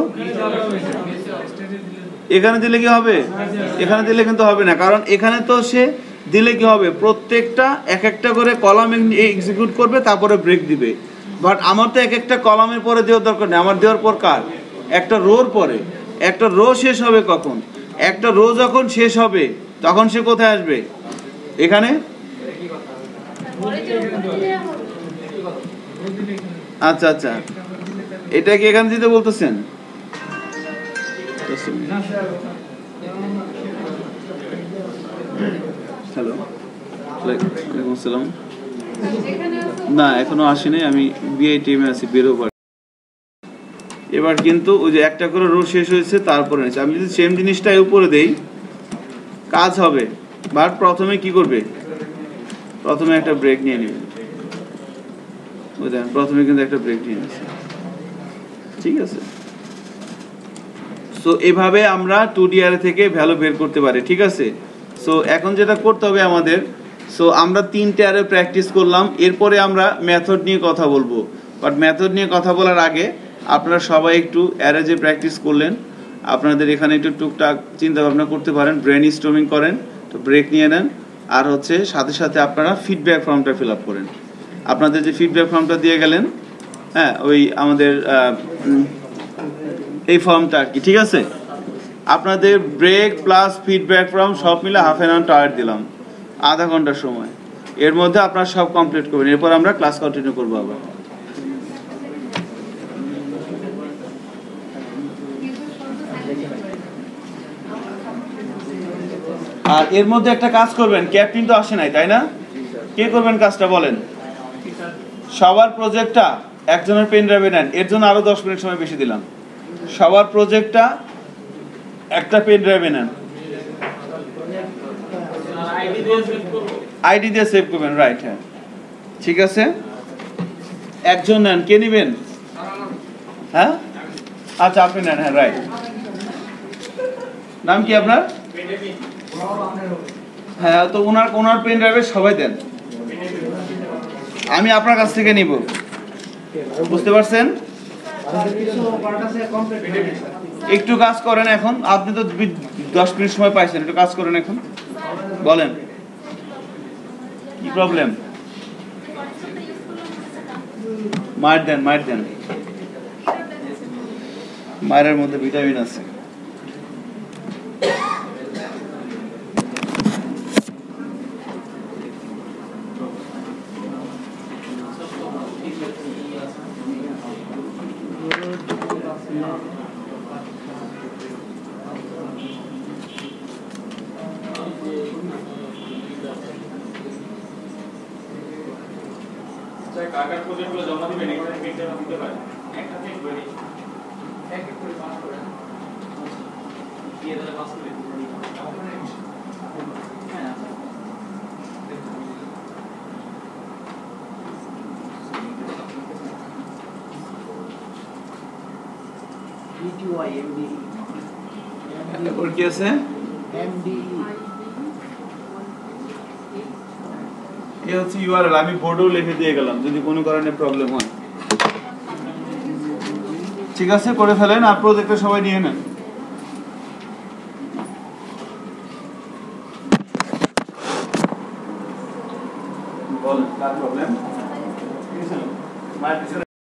এখানে দিলে কি হবে? এখানে দিলে কিন্তু হবে না, কারণ এখানে তো সে দিলে কি হবে, প্রত্যেকটা এক একটা করে কলাম এক্সিকিউট করবে, তারপরে ব্রেক দিবে। বাট আমার তো এক একটা কলামের পরে দেওয়ার দরকার নেই, আমার দেওয়ার পর কার? একটা রোর পরে। একটা রো শেষ হবে কখন? একটা রো যখন শেষ হবে তখন সে কোথায় আসবে? এখানে। আচ্ছা আচ্ছা, এটা কি এখানে দিতে বলতেছেন? হ্যালো, ওয়ালাইকুম আসসালাম। না এখনো আসেনি, আমি বিআই টিমে আছি, বেরোবার। এবার কিন্তু ওই যে একটা করে রো শেষ হয়েছে তারপরে নিচ্ছে। আমি যদি সেম জিনিসটাই উপরে দেই কাজ হবে, বাট প্রথমে কি করবে? প্রথমে একটা ব্রেক নিয়ে নেবে। ওই দেখেন প্রথমে কিন্তু একটা ব্রেক নিয়ে নিচ্ছে, ঠিক আছে। সো এভাবে আমরা 2D অ্যারে থেকে ভ্যালু বের করতে পারি, ঠিক আছে। সো এখন যেটা করতে হবে আমাদের, সো আমরা 3টে অ্যারে প্র্যাকটিস করলাম, এরপরে আমরা মেথড নিয়ে কথা বলবো। বাট মেথড নিয়ে কথা বলার আগে আপনারা সবাই একটু অ্যারে যে প্র্যাকটিস করলেন, আপনাদের এখানে একটু টুকটাক চিন্তা ভাবনা করতে পারেন, ব্রেন স্টর্মিং করেন, তো ব্রেক নিয়ে নেন। আর হচ্ছে সাথে সাথে আপনারা ফিডব্যাক ফর্মটা ফিল আপ করেন। আপনাদের যে ফিডব্যাক ফর্মটা দিয়ে গেলেন, হ্যাঁ ওই আমাদের এই ফর্মটা আর কি, ঠিক আছে। আপনাদের ব্রেক প্লাস ফিডব্যাক ফর্ম সব মিলে হাফ অ্যান আওয়ার টায়ার দিলাম, আধা ঘন্টার সময়। এর মধ্যে আপনারা সব কমপ্লিট করবেন, এরপর আমরা ক্লাস কন্টিনিউ করবো আবার। আর এর মধ্যে একটা কাজ করবেন, ক্যাপ্টেন তো আসে নাই তাই না? কে করবেন কাজটা বলেন? সবার প্রজেক্টটা একজনের পেন ড্রাইভে নেন, এর জন্য আরো 10 মিনিট সময় বেশি দিলাম। সবার প্রজেক্টটা একটা পেন ড্রাইভে নেন, আইডি দিয়ে সেভ করবেন, রাইট? হ্যাঁ ঠিক আছে, একজন নেন। কে নেবেন? হ্যাঁ আচ্ছা আপনি নেন, হ্যাঁ রাইট। নাম কি আপনার? হ্যাঁ তো ওনার পেন ড্রাইভে সবাই দেন, আমি আপনার কাছ থেকে নিব, বুঝতে পারছেন? একটু কাজ করেন এখন, আপনি তো 10 মিনিট সময় পাইছেন, একটু কাজ করেন এখন, বলেন কি প্রবলেম? মার দেন, মায়ের মধ্যে ভিটামিন আছে। কাকার প্রজেক্টগুলো জমা দিবেন, এখানে প্রিন্টার দিতে পারেন, একটা পেজ বই এক এক করে পাস করেন, দিয়ে দিলে পাস করে হ্যাঁ। BTY MDE এরপর কি আছে MDE এই হচ্ছে ইউআরএল আমি বোর্ডেও লিখে দিয়ে গেলাম যদি কোনো কারণে প্রবলেম হয় ঠিক আছে করে ফেলেন আর প্রজেক্টটা সবাই নিয়ে নেন